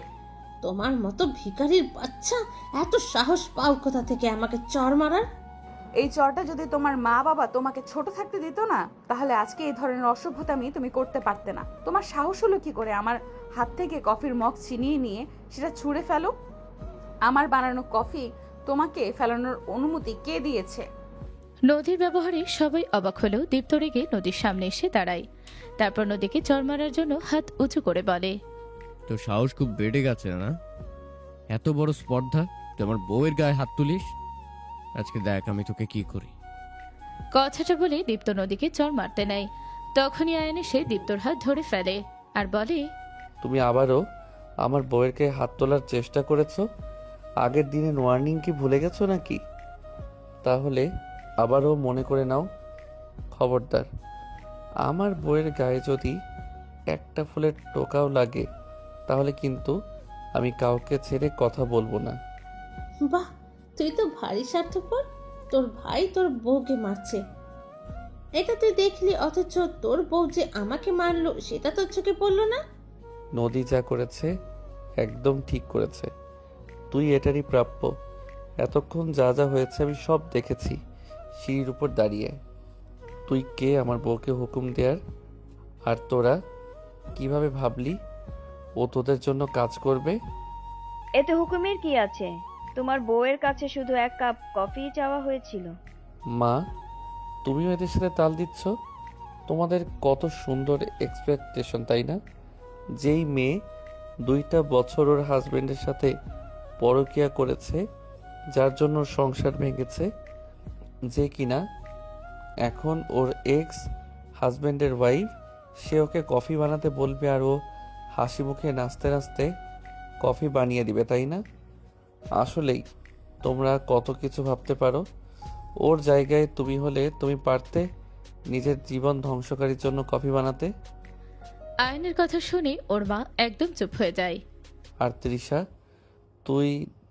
তোমার মতো ভিখারির বাচ্চা এত সাহস পাও কোথা থেকে আমাকে চড় মারার? এই চরটা যদি তোমার মা বাবা তোমাকে ছোট থাকতে দিত না, তাহলে আজকে এই ধরনের অসভ্যতামি তুমি করতে পারতে না। তোমার সাহস হলো কি করে আমার হাত থেকে কফির মগ ছিনিয়ে নিয়ে সেটা ছুঁড়ে ফেলো? আমার বানানো কফি তোমাকে ফেলানোর অনুমতি কে দিয়েছে? নদীর ব্যবহারে সবাই অবাক হলেও দীপ্ত রেগে নদীর সামনে এসে দাঁড়ায়। তারপর নদীকে চড় মারার জন্য হাত উঁচু করে বলে, তো সাহস খুব বেড়ে গেছে না? এত বড় স্পর্ধা তুই আমার বউয়ের গায়ে হাত তুলিস? আজকে দেখ আমি তোকে কি করি। কথাটা বলে দীপ্ত নদীকে চড় মারতে নেয়। তখনই আয়ান এসে দীপ্তর হাত ধরে ফেলে আর বলে, তুমি আবারও আমার বউয়ের গায়ে হাত তোলার চেষ্টা করেছো? আগের দিনের ওয়ার্নিং কি ভুলে গেছো নাকি? তাহলে আবারও মনে করে নাও। খবরদার, আমার বউয়ের গায়ে যদি একটা ফুলের টোকাও লাগে তাহলে কিন্তু আমি কাউকে ছেড়ে কথা বলবো না। বাহ, তুই তো ভারী স্বার্থপর। তোর ভাই তোর বউকে মারছে, এটা তুই দেখলি, অথচ তোর বউ যে আমাকে মারলো সেটা তোর চোখে পড়লো না? নদী যা করেছে একদম ঠিক করেছে। তুই এটারই প্রাপ্য। এতক্ষণ যা যা হয়েছে আমি সব দেখেছি সিঁড়ির উপর দাঁড়িয়ে। তুই কে আমার বউকে হুকুম দেয়ার? আর তোরা কিভাবে ভাবলি ও তোদের জন্য কাজ করবে? এতে হুকুমের কি আছে? তোমার বউয়ের কাছে শুধু 1 কাপ কফি চাওয়া হয়েছিল। মা, তুমিও এদের সাথে তাল দিচ্ছ? তোমাদের কত সুন্দর এক্সপেকটেশন, তাই না? যেই মেয়ে 2টা বছর ওর হাজবেন্ডের সাথে পরকীয়া করেছে, যার জন্য ওর সংসার ভেঙেছে, যে কিনা এখন ওর এক্স হাজবেন্ডের ওয়াইফ, সে ওকে কফি বানাতে বলবে আর ও হাসি মুখে নাচতে নাচতে কফি বানিয়ে দিবে, তাই না? আসলেই তোমরা কত কিছু ভাবতে পারো। ওর জায়গায় তুমি হলে তুমি পারতে নিজের জীবন ধ্বংসকারীর জন্য কফি বানাতে? আয়নের কথা শুনে ওর মা একদম চুপ হয়ে যায়। আর তৃষা,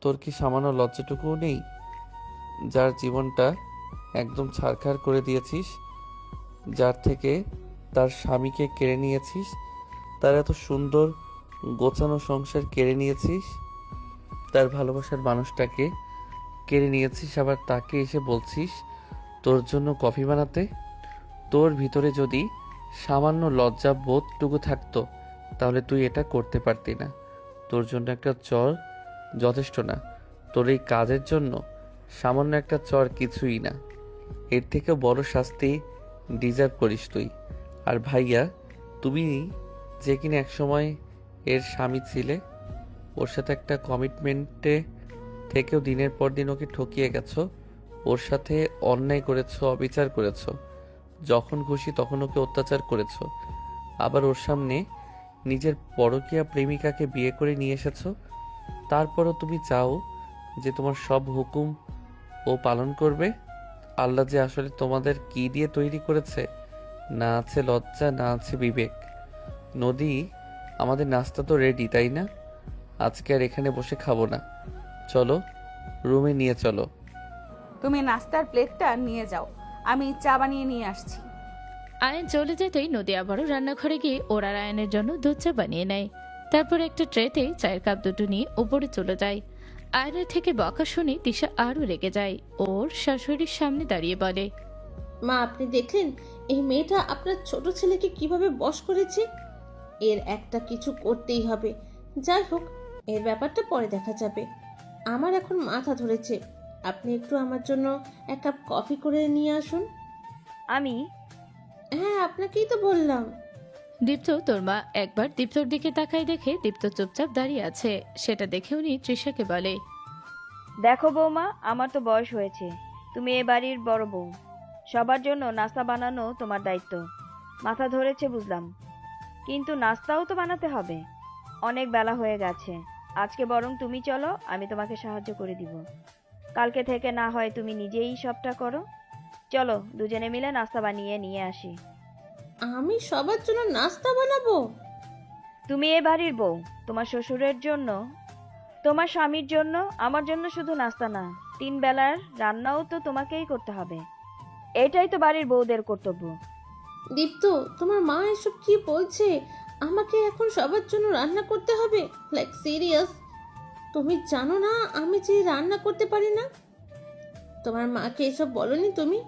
তোর কি সামান্য লজ্জাটুকুও নেই? যার জীবনটা একদম ছারখার করে দিয়েছিস, যার থেকে তার স্বামীকে কেড়ে নিয়েছিস, তার এত সুন্দর গোছানো সংসার কেড়ে নিয়েছিস, তার ভালোবাসার মানুষটাকে কেড়ে নিয়েছিস, আবার তাকে এসে বলছিস তোর জন্য কফি বানাতে? তোর ভিতরে যদি সামান্য লজ্জা বোধটুকু থাকতো তাহলে তুই এটা করতে পারতি না। তোর জন্য একটা চর যথেষ্ট না। তোর এই কাজের জন্য সামান্য একটা চর কিছুই না। এর থেকে বড় শাস্তি ডিজার্ভ করিস তুই। আর ভাইয়া, তুমি যে কিনা একসময় এর স্বামী ছিলে, ওর সাথে একটা কমিটমেন্টে থেকেও দিনের পর দিন ওকে ঠকিয়ে গেছো, ওর সাথে অন্যায় করেছো, অবিচার করেছো, যখন খুশি তখন ওকে অত্যাচার করেছো, আবার ওর সামনে নিজের পরকীয়া প্রেমিকাকে বিয়ে করে নিয়ে এসেছো। তারপরও তুমি চাও যে তোমার সব হুকুম ও পালন করবে? আল্লাহ যে আসলে তোমাদের কি দিয়ে তৈরি করেছে! না আছে লজ্জা, না আছে বিবেক। নদী, আমাদের নাস্তা তো রেডি, তাই না? আজকে আর এখানে বসে খাবো না, চলো রুমে নিয়ে চলো। তুমি নাস্তার প্লেটটা নিয়ে যাও, আমি চা বানিয়ে নিয়ে আসছি। আয়ন চলে যেতেই নদী আবারও রান্নাঘরে গিয়ে ওরা আয়নের জন্য দুধ চা বানিয়ে নেয়। তারপর একটা ট্রেতে চায়ের কাপ দুটো নিয়ে উপরে চলে যায়। আয়নের থেকে বকা শুনে দিশা আরও রেগে যায়। ওর শাশুড়ির সামনে দাঁড়িয়ে বলে, মা, আপনি দেখলেন এই মেয়েটা আপনার ছোট ছেলেকে কিভাবে বশ করেছে? এর একটা কিছু করতেই হবে। যাই হোক, এর ব্যাপারটা পরে দেখা যাবে। আমার এখন মাথা ধরেছে। আপনি একটু আমার জন্য 1 কাপ কফি করে নিয়ে আসুন। আমি? হ্যাঁ, আপনাকেই তো বললাম। দীপ্ত তোর মা একবার দীপ্তর দিকে তাকায় দেখে দীপ্ত চুপচাপ দাঁড়িয়ে আছে। সেটা দেখে উনি তৃষাকে বলে, দেখো বৌমা, আমার তো বয়স হয়েছে, তুমি এ বাড়ির বড় বউ, সবার জন্য নাস্তা বানানো তোমার দায়িত্ব। মাথা ধরেছে বুঝলাম, কিন্তু নাস্তাও তো বানাতে হবে। অনেক বেলা হয়ে গেছে, আজকে বরং তুমি চলো, আমি তোমাকে সাহায্য করে দিব। কালকে থেকে না হয় তুমি নিজেই সবটা করো। চলো দুজনে মিলে নাস্তা বানিয়ে নিয়ে আসি। আমি সবার জন্য নাস্তা বানাবো? তুমি এ বাড়ির বউ, তোমার শ্বশুরের জন্য, তোমার স্বামীর জন্য, আমার জন্য শুধু নাস্তা না, 3 বেলার রান্নাও তো তোমাকেই করতে হবে। এটাই তো বাড়ির বউদের কর্তব্য। দীপ্ত, তোমার মা এসব কি বলছে? আমাকে এখন সবার জন্য রান্না করতে হবে? Like serious? তুমি জানো না আমি যে রান্না করতে পারি না? তোমার মাকে এসব বলনি তুমি?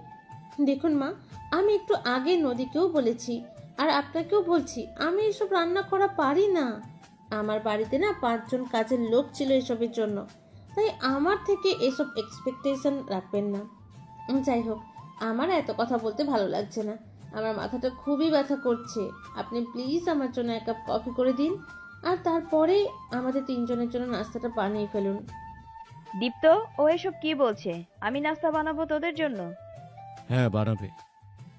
দেখুন মা, আমি একটু আগে নদীকেও বলেছি আর আপনাকেও বলছি, আমি এসব রান্না করা পারি না। আমার বাড়িতে না 5 জন কাজের লোক ছিল এসবের জন্য, তাই আমার থেকে এসব এক্সপেকটেশন রাখবেন না। যাই হোক, আমার এত কথা বলতে ভালো লাগছে না। আমার মাথাটা খুবই ব্যথা করছে। আপনি প্লিজ আমার জন্য 1 কাপ কফি করে দিন। আর তারপরে আমাদের তিনজনের জন্য নাস্তাটা বানিয়ে ফেলুন। দীপ্ত, ও এসব কি বলছে? আমি নাস্তা বানাবো তোদের জন্য? হ্যাঁ বানাবে,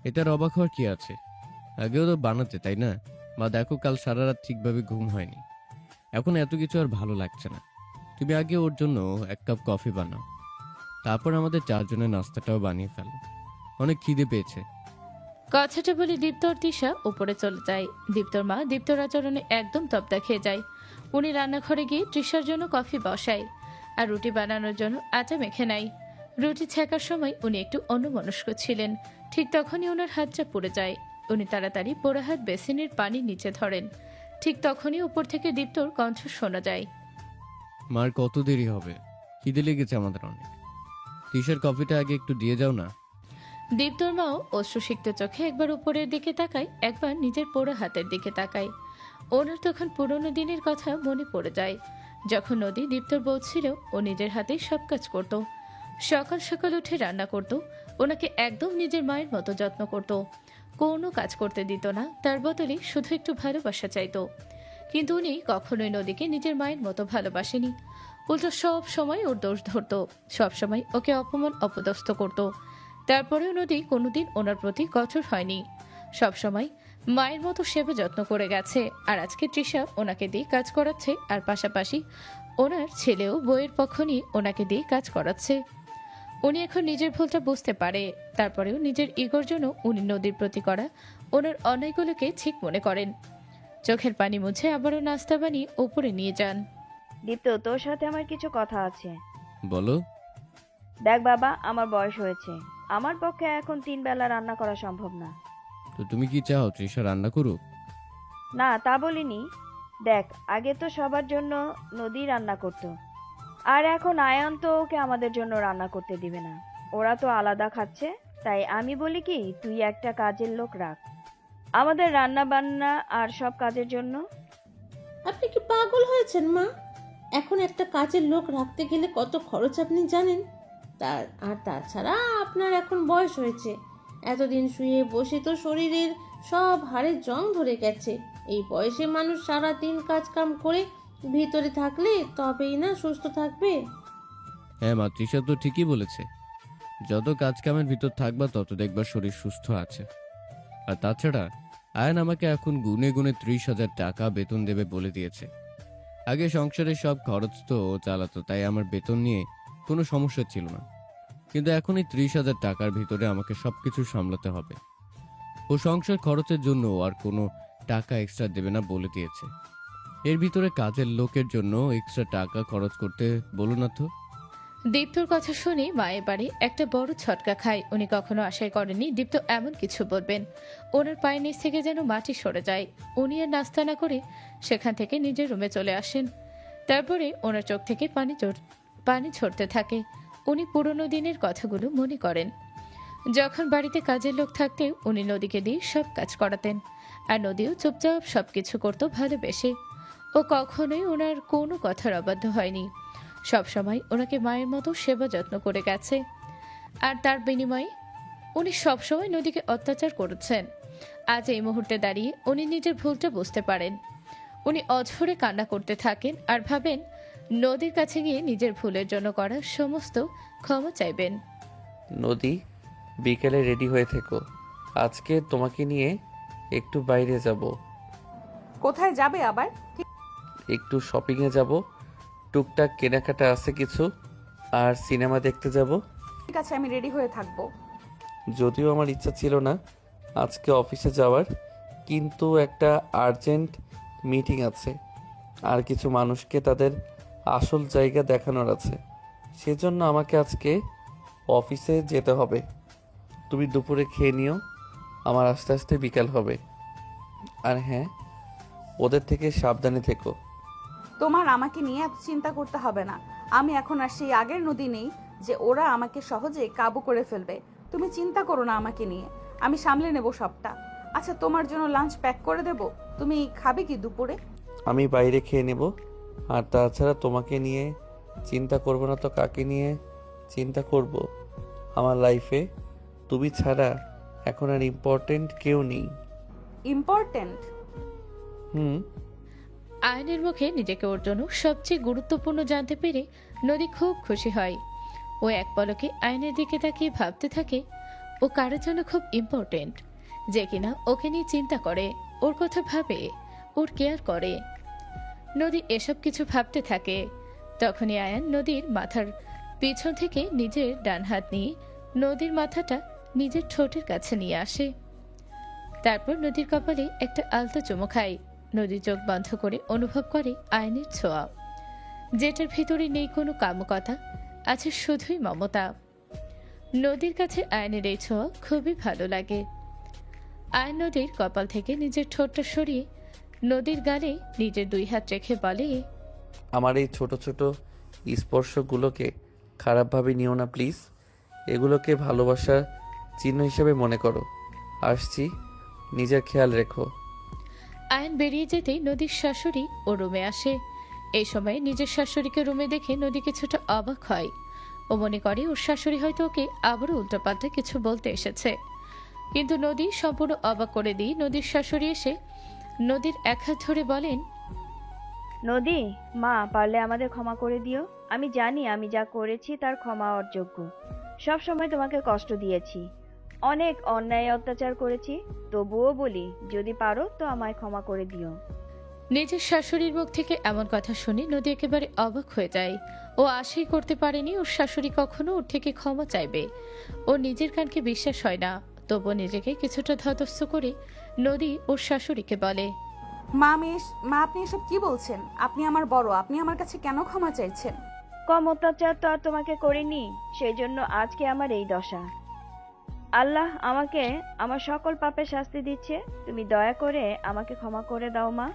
এটার অবাক হওয়ার কি আছে? আগেও তো বানাতে, তাই না? বা দেখো, কাল সারা রাত ঠিকভাবে ঘুম হয়নি, এখন এত কিছু আর ভালো লাগছে না। তুমি আগে ওর জন্য 1 কাপ কফি বানাও, তারপর আমাদের 4 জনের নাস্তাটাও বানিয়ে ফেলো। অনেক খিদে পেয়েছে। কথাটা বলে দীপ্ত আর তিশা উপরে চলে যায়। দীপ্তর মা দীপ্তর আচরণে একদম তপ্তা খেয়ে যায়। উনি রান্নাঘরে গিয়ে তৃষার জন্য কফি বসায় আর রুটি বানানোর জন্য আটা মেখে নেয়। রুটি ছেঁকার সময় উনি একটু অন্যমনস্ক ছিলেন। ঠিক তখনই ওনার হাতটা পড়ে যায়। উনি তাড়াতাড়ি পোড়া হাত বেসিনের পানির নিচে ধরেন। ঠিক তখনই উপর থেকে দীপ্তর কণ্ঠ শোনা যায়। মার কত দেরি হবে? খিদে লেগেছে আমাদের অনেক। তিশার কফিটা আগে একটু দিয়ে যাও না। দীপ্তর মাও অশ্রুসিক্ত চোখে একবার উপরের দিকে তাকায়, একবার নিজের পোড়া হাতের দিকে তাকায়। ওনার তখন পুরোনো দিনের কথা মনে পড়ে যায়, যখন নদী দীপ্তর বউ ছিল। ও নিজের হাতেই সব কাজ করত। সকাল সকাল উঠে রান্না করত, ওনাকে একদম নিজের মায়ের মতো যত্ন করত। কোনো কাজ করতে দিত না, তার বদলে শুধু একটু ভালোবাসা চাইতো। কিন্তু উনি কখনোই নদীকে নিজের মায়ের মতো ভালোবাসেনি। উল্টো সব সময় ওর দোষ ধরত, সব সময় ওকে অপমান অপদস্থ করত। তারপরেও নদী কোনোদিন ওনার প্রতি কঠোর হয়নি, সবসময় মায়ের মতো সেবা যত্ন করে গেছে। আর আজকে তৃষা ওনাকে দিয়ে কাজ করাচ্ছে, আর পাশাপাশি ওনার ছেলেও বইয়ের পক্ষ নিয়ে ওনাকে দিয়ে কাজ করাচ্ছে। উনি এখন নিজের ভুলটা বুঝতে পারে, তারপরেও নিজের ইগোর জন্য উনি নদীর প্রতি করা ওনার অন্যায়গুলোকে ঠিক মনে করেন। চোখের পানি মুছে আবারও নাস্তা বানিয়ে উপরে নিয়ে যান। দীপ্ত, তোর সাথে আমার কিছু কথা আছে। বলো। দেখ বাবা, আমার বয়স হয়েছে, আমার পক্ষে এখন 3 বেলা রান্না করা সম্ভব না। তো তুমি কি চাও তৃষা রান্না করুক? না, তা বলিনি। দেখ, আগে তো সবার জন্য নদী রান্না করত, আর এখন আয়ান তো ওকে আমাদের জন্য রান্না করতে দিবে না। ওরা তো আলাদা খাচ্ছে। তাই আমি বলি কি, তুই একটা কাজের লোক রাখ আমাদের রান্না বান্না আর সব কাজের জন্য। আপনি কি পাগল হয়েছেন মা? এখন একটা কাজের লোক রাখতে গেলে কত খরচ আপনি জানেন? তাছাড়া আপনার এখন বয়স হয়েছে, এতদিন শুয়ে বসে তো শরীরের সব হাড়ে জং ধরে গেছে। এই বয়সে মানুষ সারাদিন কাজ কাম করে ভিতরে থাকলে তবেই না সুস্থ থাকবে। হ্যাঁ মা, তৃষা তো ঠিকই বলেছে। যত কাজ কামের ভিতর থাকবা তত দেখবা শরীর সুস্থ আছে। আর তাছাড়া আয়ন আমাকে এখন গুনে গুনে 30,000 টাকা বেতন দেবে বলে দিয়েছে। আগে সংসারের সব খরচ তো ও চালাতো, তাই আমার বেতন নিয়ে কোনো সমস্যা ছিল না। কিন্তু এখন এই 30,000 টাকার ভিতরে আমাকে সবকিছু সামলাতে হবে। ও সংসার খরচের জন্য আর কোনো টাকা এক্সট্রা দেবে না বলে দিয়েছে। এর ভিতরে কাজের লোকের জন্য এক্সট্রা টাকা খরচ করতে বলো না তো। দীপ্তর কথা শুনে মায়ের বাড়ি একটা বড় ছটকা খায়। উনি কখনো আশাই করেননি দীপ্ত এমন কিছু বলবেন। ওনার পায়ের নিচ থেকে যেন মাটি সরে যায়। উনি আর নাস্তা না করে সেখান থেকে নিজের রুমে চলে আসেন। তারপরে ওনার চোখ থেকে পানি ঝরতে থাকে। উনি পুরনো দিনের কথাগুলো মনে করেন, যখন বাড়িতে কাজের লোক থাকতে উনি নদীকে দিয়ে সব কাজ করাতেন, আর নদীও চুপচাপ সবকিছু করতো ভালোবেসে। ও কখনোই ওনার কোনো কথার অবাধ্য হয়নি, সবসময় ওনাকে মায়ের মতো সেবা যত্ন করে গেছে। আর তার বিনিময়ে উনি সবসময় নদীকে অত্যাচার করেছেন। আজ এই মুহূর্তে দাঁড়িয়ে উনি নিজের ভুলটা বুঝতে পারেন। উনি অঝরে কান্না করতে থাকেন আর ভাবেন নদীর কাছে গিয়ে নিজের ভুলের জন্য করা সমস্ত ক্ষমা চাইবেন। নদী, বিকেলে রেডি হয়ে থেকো, আজকে তোমাকে নিয়ে একটু বাইরে যাব। কোথায় যাবে আবার? একটু শপিংয়ে যাব, টুকটাক কেনাকাটা আছে কিছু, আর সিনেমা দেখতে যাব। ঠিক আছে, আমি রেডি হয়ে থাকবো। যদিও আমার ইচ্ছা ছিল না আজকে অফিসে যাওয়ার, কিন্তু একটা আর্জেন্ট মিটিং আছে, আর কিছু মানুষকে তাদের আসল জায়গা দেখানোর আছে, সেজন্য আমাকে আজকে অফিসে যেতে হবে। তুমি দুপুরে খেয়ে নিও, আমার আস্তে আস্তে বিকাল হবে। আর হ্যাঁ, ওদের থেকে সাবধানে থেকো। তোমার আমাকে নিয়ে এত চিন্তা করতে হবে না। আমি এখন আর সেই আগের নদী নেই যে ওরা আমাকে সহজে কাবু করে ফেলবে। তুমি চিন্তা করো না আমাকে নিয়ে, আমি সামলে নেব সবটা। আচ্ছা, তোমার জন্য লাঞ্চ প্যাক করে দেব। তুমি খাবে কি দুপুরে? আমি বাইরে খেয়ে নেব। আর তাছাড়া তোমাকে নিয়ে চিন্তা করব না তো কাকে নিয়ে চিন্তা করব? আমার লাইফে তুমি ছাড়া এখন আর ইম্পর্টেন্ট কেউ নেই। ইম্পর্টেন্ট? হুম। আয়নের মুখে নিজেকে ওর জন্য সবচেয়ে গুরুত্বপূর্ণ জানতে পেরে নদী খুব খুশি হয়। ও এক পলকে আয়নের দিকে তাকিয়ে ভাবতে থাকে ও কারোর জন্য খুব ইম্পর্টেন্ট, যে কিনা ওকে নিয়ে চিন্তা করে, ওর কথা ভাবে, ওর কেয়ার করে। নদী এসব কিছু ভাবতে থাকে। তখনই আয়ান নদীর মাথার পিছন থেকে নিজের ডান হাত নিয়ে নদীর মাথাটা নিজের ঠোঁটের কাছে নিয়ে আসে। তারপর নদীর কপালে একটা আলতো চুমু খায়। নদী চোখ বন্ধ করে অনুভব করে আয়নের ছোঁয়া, যেটার ভিতরে নেই কোনো কামুকতা, আছে শুধুই মমতা। নদীর কাছে আয়নের এই ছোঁয়া খুবই ভালো লাগে। আয়ন নদীর কপাল থেকে নিজের ঠোঁটটা সরিয়ে নদীর গালে নিজের 2 হাত রেখে বলে, আমার এই ছোট ছোট স্পর্শগুলোকে খারাপভাবে নিও না প্লিজ। এগুলোকে ভালোবাসার চিহ্ন হিসেবে মনে করো। আসছি, নিজের খেয়াল রেখো। আয়ন বেরিয়ে যেতেই নদীর শাশুড়ি ও রুমে আসে। এই সময় নিজের শাশুড়িকে রুমে দেখে নদী কিছুটা অবাক হয়। ও মনে করে ওর শাশুড়ি হয়তো ওকে আবারও উল্টোপাল্টা কিছু বলতে এসেছে। কিন্তু নদী সম্পূর্ণ অবাক করে দিয়ে নদীর শাশুড়ি এসে নদীর এক হাত ধরে বলেন, নদী, মা পারলে আমাদের ক্ষমা করে দিও। আমি জানি আমি যা করেছি তার ক্ষমা অযোগ্য। সব সময় তোমাকে কষ্ট দিয়েছি, অনেক অন্যায় অত্যাচার করেছি। তবুও বলি, যদি পারো তো আমায় ক্ষমা করে দিও। নিজের শাশুড়ির মুখ থেকে এমন কথা শুনে নদী একেবারে অবাক হয়ে যায়। ও আশাই করতে পারেনি ওর শাশুড়ি কখনো ওর থেকে ক্ষমা চাইবে। ও নিজের কানকে বিশ্বাস হয় না। তবু নিজেকে কিছুটা ধাতস্থ করে নদী ওর শাশুড়িকে বলে, মা আপনি এসব কি বলছেন? আপনি আমার বড়, আপনি আমার কাছে কেন ক্ষমা চাইছেন? কম অত্যাচার তো আর তোমাকে করিনি, সেই জন্য আজকে আমার এই দশা। আল্লাহ আমাকে আমার সকল পাপের শাস্তি দিচ্ছে। তুমি দয়া করে আমাকে ক্ষমা করে দাও মা,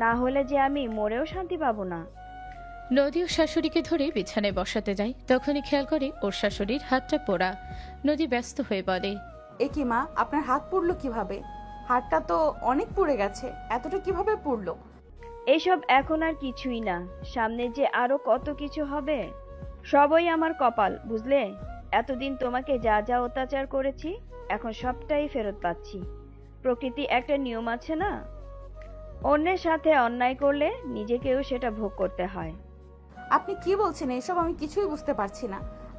না হলে যে আমি মরেও শান্তি পাবো না। নদী ওর শাশুড়িকে ধরে বিছানায় বসাতে যায়। তখনই খেয়াল করে ওর শাশুড়ির হাতটা পোড়া। নদী ব্যস্ত হয়ে বলে, এ কি মা, আপনার হাত পুড়লো কিভাবে? হাতটা তো অনেক পুড়ে গেছে, এতটা কিভাবে পুড়লো? এইসব এখন আর কিছুই না, সামনে যে আরো কত কিছু হবে। সবই আমার কপাল, বুঝলে? এতদিন তোমাকে যা যা অত্যাচার করেছি, এখন সবটাই ফেরত পাচ্ছি। প্রকৃতি একটা নিয়ম আছে না, অন্যের সাথে অন্যায় করলে নিজেকেও সেটা ভোগ করতে হয়। আপনি কি বলছেন? এসব আমি কিছুই বুঝতে পারছি না।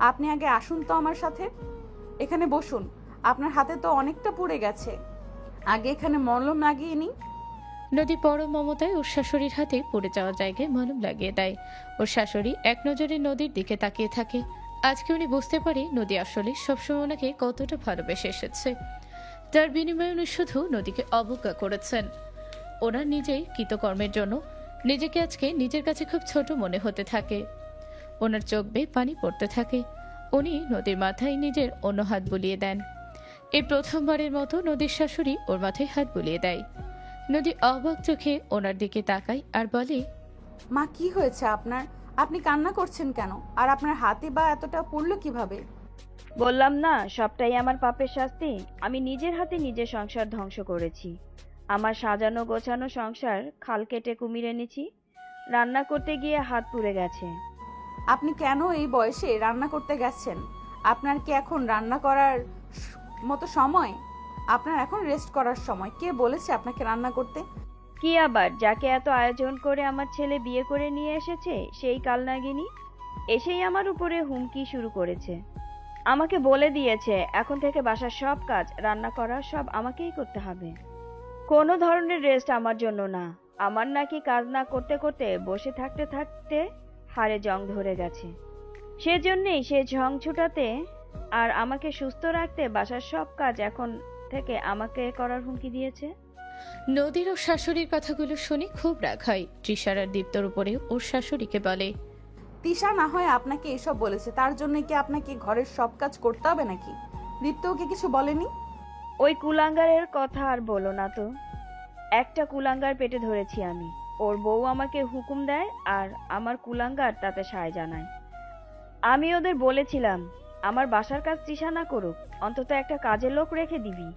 আপনি আগে আসুন তো আমার সাথে, এখানে বসুন। আপনার হাতে তো অনেকটা পুড়ে গেছে, আগে এখানে মলম লাগিয়ে নিই। নদী পরম মমতায় ওর শাশুড়ির হাতে পড়ে যাওয়া জায়গায় মলম লাগিয়ে দেয়। ওর শাশুড়ি এক নজরে নদীর দিকে তাকিয়ে থাকে। আজকে উনি বুঝতে পারে নদী আসলে সবসময় ওনাকে কতটা ভালোবেসে এসেছে। তার বিনিময়ে উনি শুধু নদীকে অবজ্ঞা করেছেন। ওনার নিজেই কৃতকর্মের জন্য নিজেকে আজকে নিজের কাছে খুব ছোট মনে হতে থাকে। ওনার চোখ বেয়ে পানি পড়তে থাকে। উনি নদীর মাথায় নিজের অন্য হাত বুলিয়ে দেন। এই প্রথমবারের মতো নদীর শাশুড়ি ওর মাথায় হাত বুলিয়ে দেয়। নদী অবাক চোখে ওনার দিকে তাকায় আর বলে, মা কি হয়েছে আপনার? আপনি কান্না করছেন কেন? আর আপনার হাতে বা এতটা পুড়লো কিভাবে? বললাম না, সবটাই আমার পাপের শাস্তি। আমি নিজের হাতে নিজের সংসার ধ্বংস করেছি। আমার সাজানো গোছানো সংসার খাল কেটে কুমির এনেছি। রান্না করতে গিয়ে হাত পুড়ে গেছে। আপনি কেন এই বয়সে রান্না করতে গেছেন? আপনার কি এখন রান্না করার মতো সময়? আপনার এখন রেস্ট করার সময়। কে বলেছে আপনাকে রান্না করতে? কি আবার, যাকে এত আয়োজন করে আমার ছেলে বিয়ে করে নিয়ে এসেছে সেই কালনাগিনী এসেই আমার উপরে হুমকি শুরু করেছে। আমাকে বলে দিয়েছে এখন থেকে বাসার সব কাজ, রান্না করা সব আমাকেই করতে হবে। কোনো ধরনের রেস্ট আমার জন্য না। আমার নাকি কাজ না করতে করতে বসে থাকতে থাকতে হাড়ে জং ধরে গেছে। সেজন্যই সে ঝং ছুটাতে আর আমাকে সুস্থ রাখতে বাসার সব কাজ এখন থেকে আমাকে করার হুমকি দিয়েছে। নদীর ও শাশুড়ির কথাগুলো শুনে খুব রাগ হয়। তৃষার আর দীপ্তর উপরে ওর শাশুড়িকে বলে, তিশা না হয় আপনাকে এসব বলেছে, তার জন্য কি আপনাকে ঘরের সব কাজ করতে হবে নাকি? দীপ্ত ওকে কিছু বলেনি? ওই কুলাঙ্গারের কথা আর বলো না তো। একটা কুলাঙ্গার পেটে ধরেছি আমি। ওর বউ আমাকে হুকুম দেয় আর আমার কুলাঙ্গার তাতে সায় জানায়। আমি ওদের বলেছিলাম আমার বাসার কাজ তৃষা না করুক, অন্তত একটা কাজের লোক রেখে দিবি।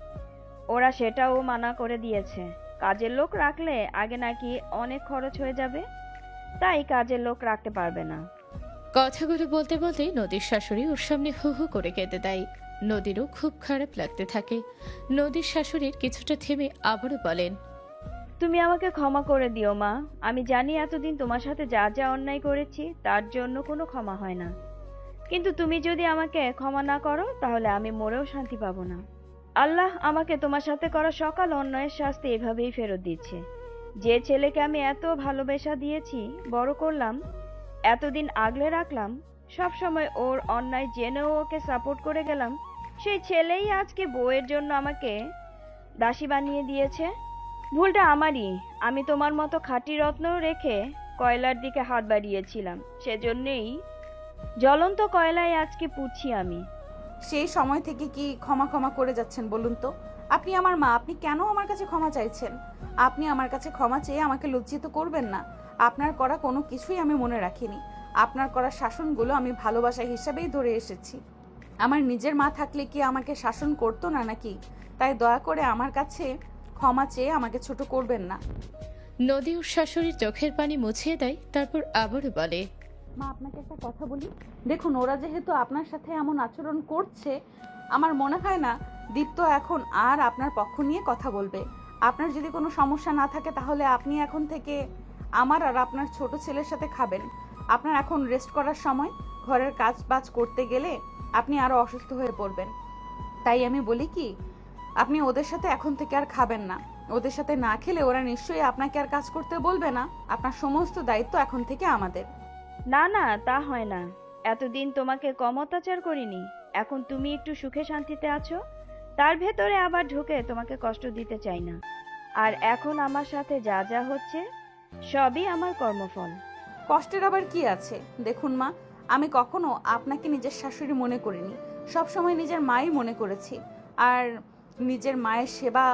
ওরা সেটাও মানা করে দিয়েছে। কাজের লোক রাখলে আগে নাকি অনেক খরচ হয়ে যাবে, তাই কাজের লোক রাখতে পারবে না। কথাগুলো বলতে বলতে নদীর শাশুড়ি ওর সামনে হু হু করে কেঁদে দেয়। নদীরও খুব খারাপ লাগতে থাকে। নদীর শাশুড়ির কিছুটা থেমে আবারও বলেন, তুমি আমাকে ক্ষমা করে দিও মা। আমি জানি এতদিন তোমার সাথে যা যা অন্যায় করেছি তার জন্য কোনো ক্ষমা হয় না, কিন্তু তুমি যদি আমাকে ক্ষমা না করো তাহলে আমি মরেও শান্তি পাবো না। আল্লাহ আমাকে তোমার সাথে করা সকল অন্যায়ের শাস্তি এভাবেই ফেরত দিচ্ছে। যে ছেলেকে আমি এত ভালোবাসা দিয়েছি, বড় করলাম, এতদিন আগলে রাখলাম, সব সময় ওর অন্যায় জেনেও ওকে সাপোর্ট করে গেলাম, সেই ছেলেই আজকে বউয়ের জন্য আমাকে দাসী বানিয়ে দিয়েছে। ভুলটা আমারই। আমি তোমার মতো খাঁটি রত্ন রেখে কয়লার দিকে হাত বাড়িয়েছিলাম, সেজন্যেই জ্বলন্ত কয়লায় আজকে পুড়ছি আমি। সেই সময় থেকে কি ক্ষমা ক্ষমা করে যাচ্ছেন বলুন তো? আপনি আমার মা, আপনি কেন আমার কাছে ক্ষমা চাইছেন? আপনি আমার কাছে ক্ষমা চেয়ে আমাকে লজ্জিত করবেন না। আপনার করা কোনো কিছুই আমি মনে রাখিনি। আপনার করা শাসনগুলো আমি ভালোবাসা হিসাবেই ধরে এসেছি। আমার নিজের মা থাকলে কি আমাকে শাসন করতো না নাকি? তাই দয়া করে আমার কাছে ক্ষমা চেয়ে আমাকে ছোট করবেন না। নদী ওর শাশুড়ির চোখের পানি মুছিয়ে দেয়, তারপর আবারও বলে, মা, আপনাকে একটা কথা বলি। দেখুন, ওরা যেহেতু আপনার সাথে এমন আচরণ করছে, আমার মনে হয় না দীপ্ত এখন আর আপনার পক্ষ নিয়ে কথা বলবে। আপনার যদি কোনো সমস্যা না থাকে তাহলে আপনি এখন থেকে আমার আর আপনার ছোট ছেলের সাথে খাবেন। আপনার এখন রেস্ট করার সময়। ঘরের কাজ বাজ করতে গেলে আপনি আরো অসুস্থ হয়ে পড়বেন। তাই আমি বলি কি, আপনি ওদের সাথে এখন থেকে আর খাবেন না। ওদের সাথে না খেলে ওরা নিশ্চয়ই আপনাকে আর কাজ করতে বলবে না। আপনার সমস্ত দায়িত্ব এখন থেকে আমাদের। না না, তা হয় না। এতদিন তোমাকে কম অত্যাচার করিনি। এখন তুমি একটু সুখে শান্তিতে আছো, তার ভেতরে আবার ঢুকে তোমাকে কষ্ট দিতে চাই না। আর এখন আমার সাথে যা যা হচ্ছে সবই আমার কর্মফল। কষ্টের আবার কি আছে? দেখুন মা, আমি কখনো আপনাকে নিজের শাশুড়ি মনে করিনি। সব সময় নিজের মাই মনে করেছি। আর নিজের মায়ের সেবা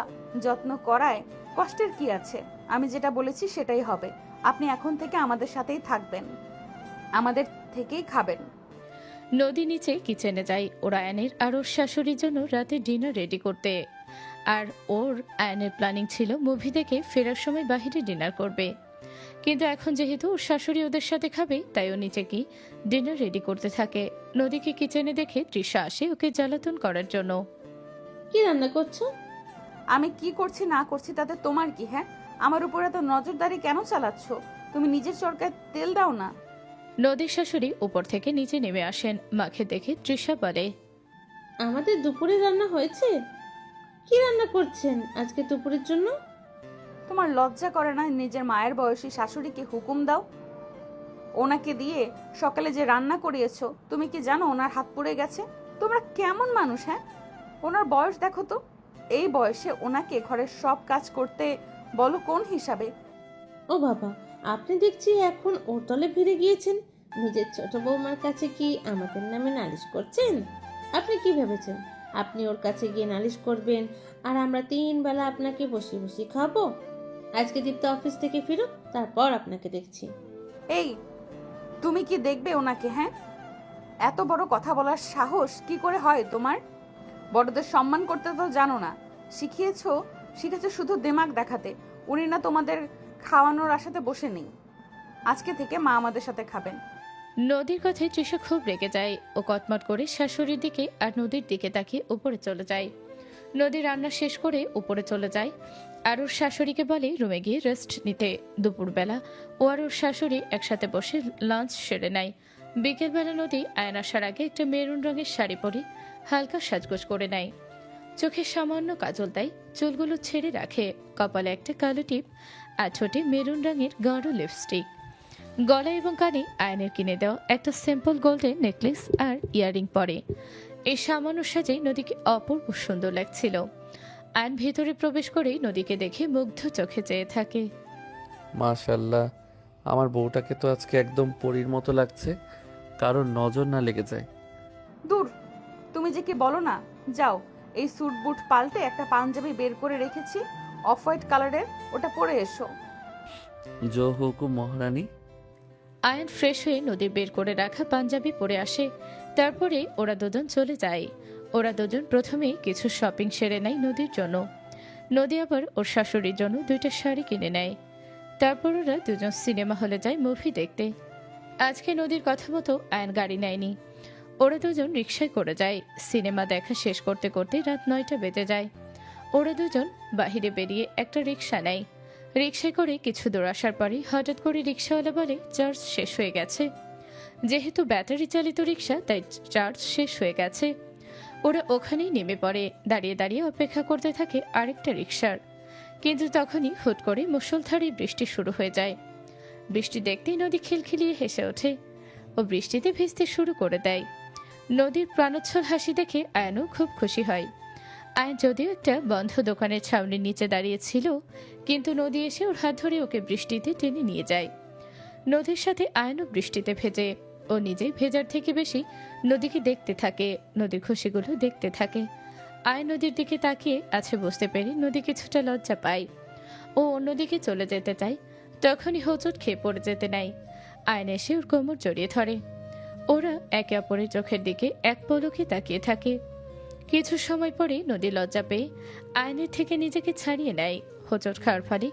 যত্ন করায় কষ্টের কি আছে? আমি যেটা বলেছি সেটাই হবে। আপনি এখন থেকে আমাদের সাথেই থাকবেন, আমাদের থেকেই খাবেন। নদী নিচে কিচেনে যায় ওর আয়নের আর ওর শাশুড়ির জন্য রাতে ডিনার রেডি করতে। আর ওর আয়নের প্ল্যানিং ছিল মুভি দেখে ফেরার সময় বাইরে ডিনার করবে, কিন্তু এখন যেহেতু ওর শাশুড়ি ওদের সাথে খাবে তাই ও নিচে কি ডিনার রেডি করতে থাকে। নদীকে কিচেনে দেখে তৃষা আসে ওকে জ্বালাতন করার জন্য। কি রান্না করছো? আমি কি করছি না করছি তাতে তোমার কি? হ্যাঁ, আমার উপরে তো নজরদারি কেন চালাচ্ছ? তুমি নিজের চরকায় তেল দাও না। নদীর শাশুড়ি উপর থেকে নিচে নেমে আসেন। মাকে দেখে তৃষা বলে, আমাদের দুপুরে রান্না হয়েছে। কি রান্না করছেন আজকে দুপুরের জন্য? তোমার লজ্জা করে না নিজের মায়ের বয়সী শাশুড়িকে হুকুম দাও? ওনাকে দিয়ে সকালে যে রান্না করিয়েছো, তুমি কি জানো ওনার হাত পুড়ে গেছে? তোমরা কেমন মানুষ? হ্যাঁ, ওনার বয়স দেখো তো। এই বয়সে ওনাকে ঘরের সব কাজ করতে বলো কোন হিসাবে? ও বাবা, আপনি দেখছি এখন ওর তলে ফিরে গিয়েছেন। নিজের ছোট বৌমার কাছে কি আমাদের নামে নালিশ করছেন? আপনি কি ভেবেছেন আপনি ওর কাছে গিয়ে নালিশ করবেন আর আমরা 3 বেলা আপনাকে বসে বসে খাবো? আজকে দীপ্ত অফিস থেকে ফিরুক, তারপর আপনাকে দেখছি। এই, তুমি কি দেখবে ওনাকে? হ্যাঁ, এত বড় কথা বলার সাহস কি করে হয় তোমার? বড়দের সম্মান করতে তো জানো না। শিখিয়েছো শুধু দিমাগ দেখাতে। উনি না তোমাদের খাওয়ানোর আশাতে বসে নেই। আজকে থেকে মা আমাদের সাথে খাবেন। নদীর কথায় তৃষা খুব রেগে যায়। ও কটমট করে শাশুড়ির দিকে আর নদীর দিকে তাকিয়ে উপরে চলে যায়। নদী রান্না শেষ করে উপরে চলে যায় আর ওর শাশুড়িকে বলে রুমে গিয়ে রেস্ট নিতে। দুপুরবেলা ও আর ওর শাশুড়ি একসাথে বসে লাঞ্চ সেরে নেয়। বিকেলবেলা নদী আয়ন আসার আগে একটা মেরুন রঙের শাড়ি পরে হালকা সাজগোজ করে নেয়। চোখে সামান্য কাজল দেয়, চুলগুলো ছেড়ে রাখে, কপালে একটা কালো টিপ আর ঠোঁটে মেরুন রঙের গাঢ় লিপস্টিক। গলা এবং কানে আয়নের কিনে দেওয়া একটা সিম্পল গোল্ডেন নেকলেস আর ইয়াররিং পরে। এই সামান্য সাজে নদীকে অপূর্ব সুন্দর লাগছিল। আয়ন ভেতরে প্রবেশ করেই নদীকে দেখে মুগ্ধ চোখে চেয়ে থাকে। মাশাল্লাহ, আমার বউটাকে তো আজকে একদম পরীর মতো লাগছে, কারোর নজর না লেগে যায়। দূর, তুমি যে কি বলো না। যাও, এই স্যুট বুট পাল্টে একটা পাঞ্জাবি বের করে রেখেছি অফ হোয়াইট কালারের, ওটা পরে এসো। জো হুকুম মহারানী। আয়ন ফ্রেশ হয়ে নদী বের করে রাখা পাঞ্জাবি পরে আসে। তারপরে ওরা দুজন চলে যায়। ওরা দুজন প্রথমে কিছু শপিং সেরে নেয় নদীর জন্য। নদী আবার ওর শাশুড়ির জন্য 2টা শাড়ি কিনে নেয়। তারপর ওরা দুজন সিনেমা হলে যায় মুভি দেখতে। আজকে নদীর কথা মতো আয়ন গাড়ি নেয়নি। ওরা দুজন রিকশায় করে যায়। সিনেমা দেখা শেষ করতে করতে রাত 9টা বেজে যায়। ওরা দুজন বাহিরে বেরিয়ে একটা রিকশা নেয়। রিকশায় করে কিছু দূর আসার পরে হঠাৎ করে রিকশাওয়ালা বলে চার্জ শেষ হয়ে গেছে। যেহেতু ব্যাটারি চালিত রিকশা তাই চার্জ শেষ হয়ে গেছে। ওরা ওখানেই নেমে পড়ে, দাঁড়িয়ে দাঁড়িয়ে অপেক্ষা করতে থাকে আরেকটা রিকশার। কিন্তু তখনই হুট করে মুষলধারে বৃষ্টি শুরু হয়ে যায়। বৃষ্টি দেখতেই নদী খিলখিলিয়ে হেসে ওঠে ও বৃষ্টিতে ভিজতে শুরু করে দেয়। নদীর প্রাণোচ্ছল হাসি দেখে আয়ানও খুব খুশি হয়। আয়ান যদিও একটা বন্ধ দোকানের ছাউনির নিচে দাঁড়িয়েছিল, কিন্তু নদী এসে ওর হাত ধরে ওকে বৃষ্টিতে টেনে নিয়ে যায়। নদীর সাথে আয়ানও বৃষ্টিতে ভেজে। ও নিজে ভেজার থেকে বেশি নদীকে দেখতে থাকে, নদীর খুশিগুলো দেখতে থাকে। আয়ান নদীর দিকে তাকিয়ে আছে বুঝতে পেরে নদী কিছুটা লজ্জা পায়। ও অন্যদিকে চলে যেতে চায়, তখনই হোঁচট খেয়ে পড়ে যেতে নাই। আয়ান এসে ওর কোমর জড়িয়ে ধরে। ওরা একে অপরের চোখের দিকে এক পলকে তাকিয়ে থাকে। কিছু সময় পরে নদী লজ্জা পেয়ে আয়নের থেকে নিজেকে ছাড়িয়ে নেয়। হোঁচট খাওয়ার ফলে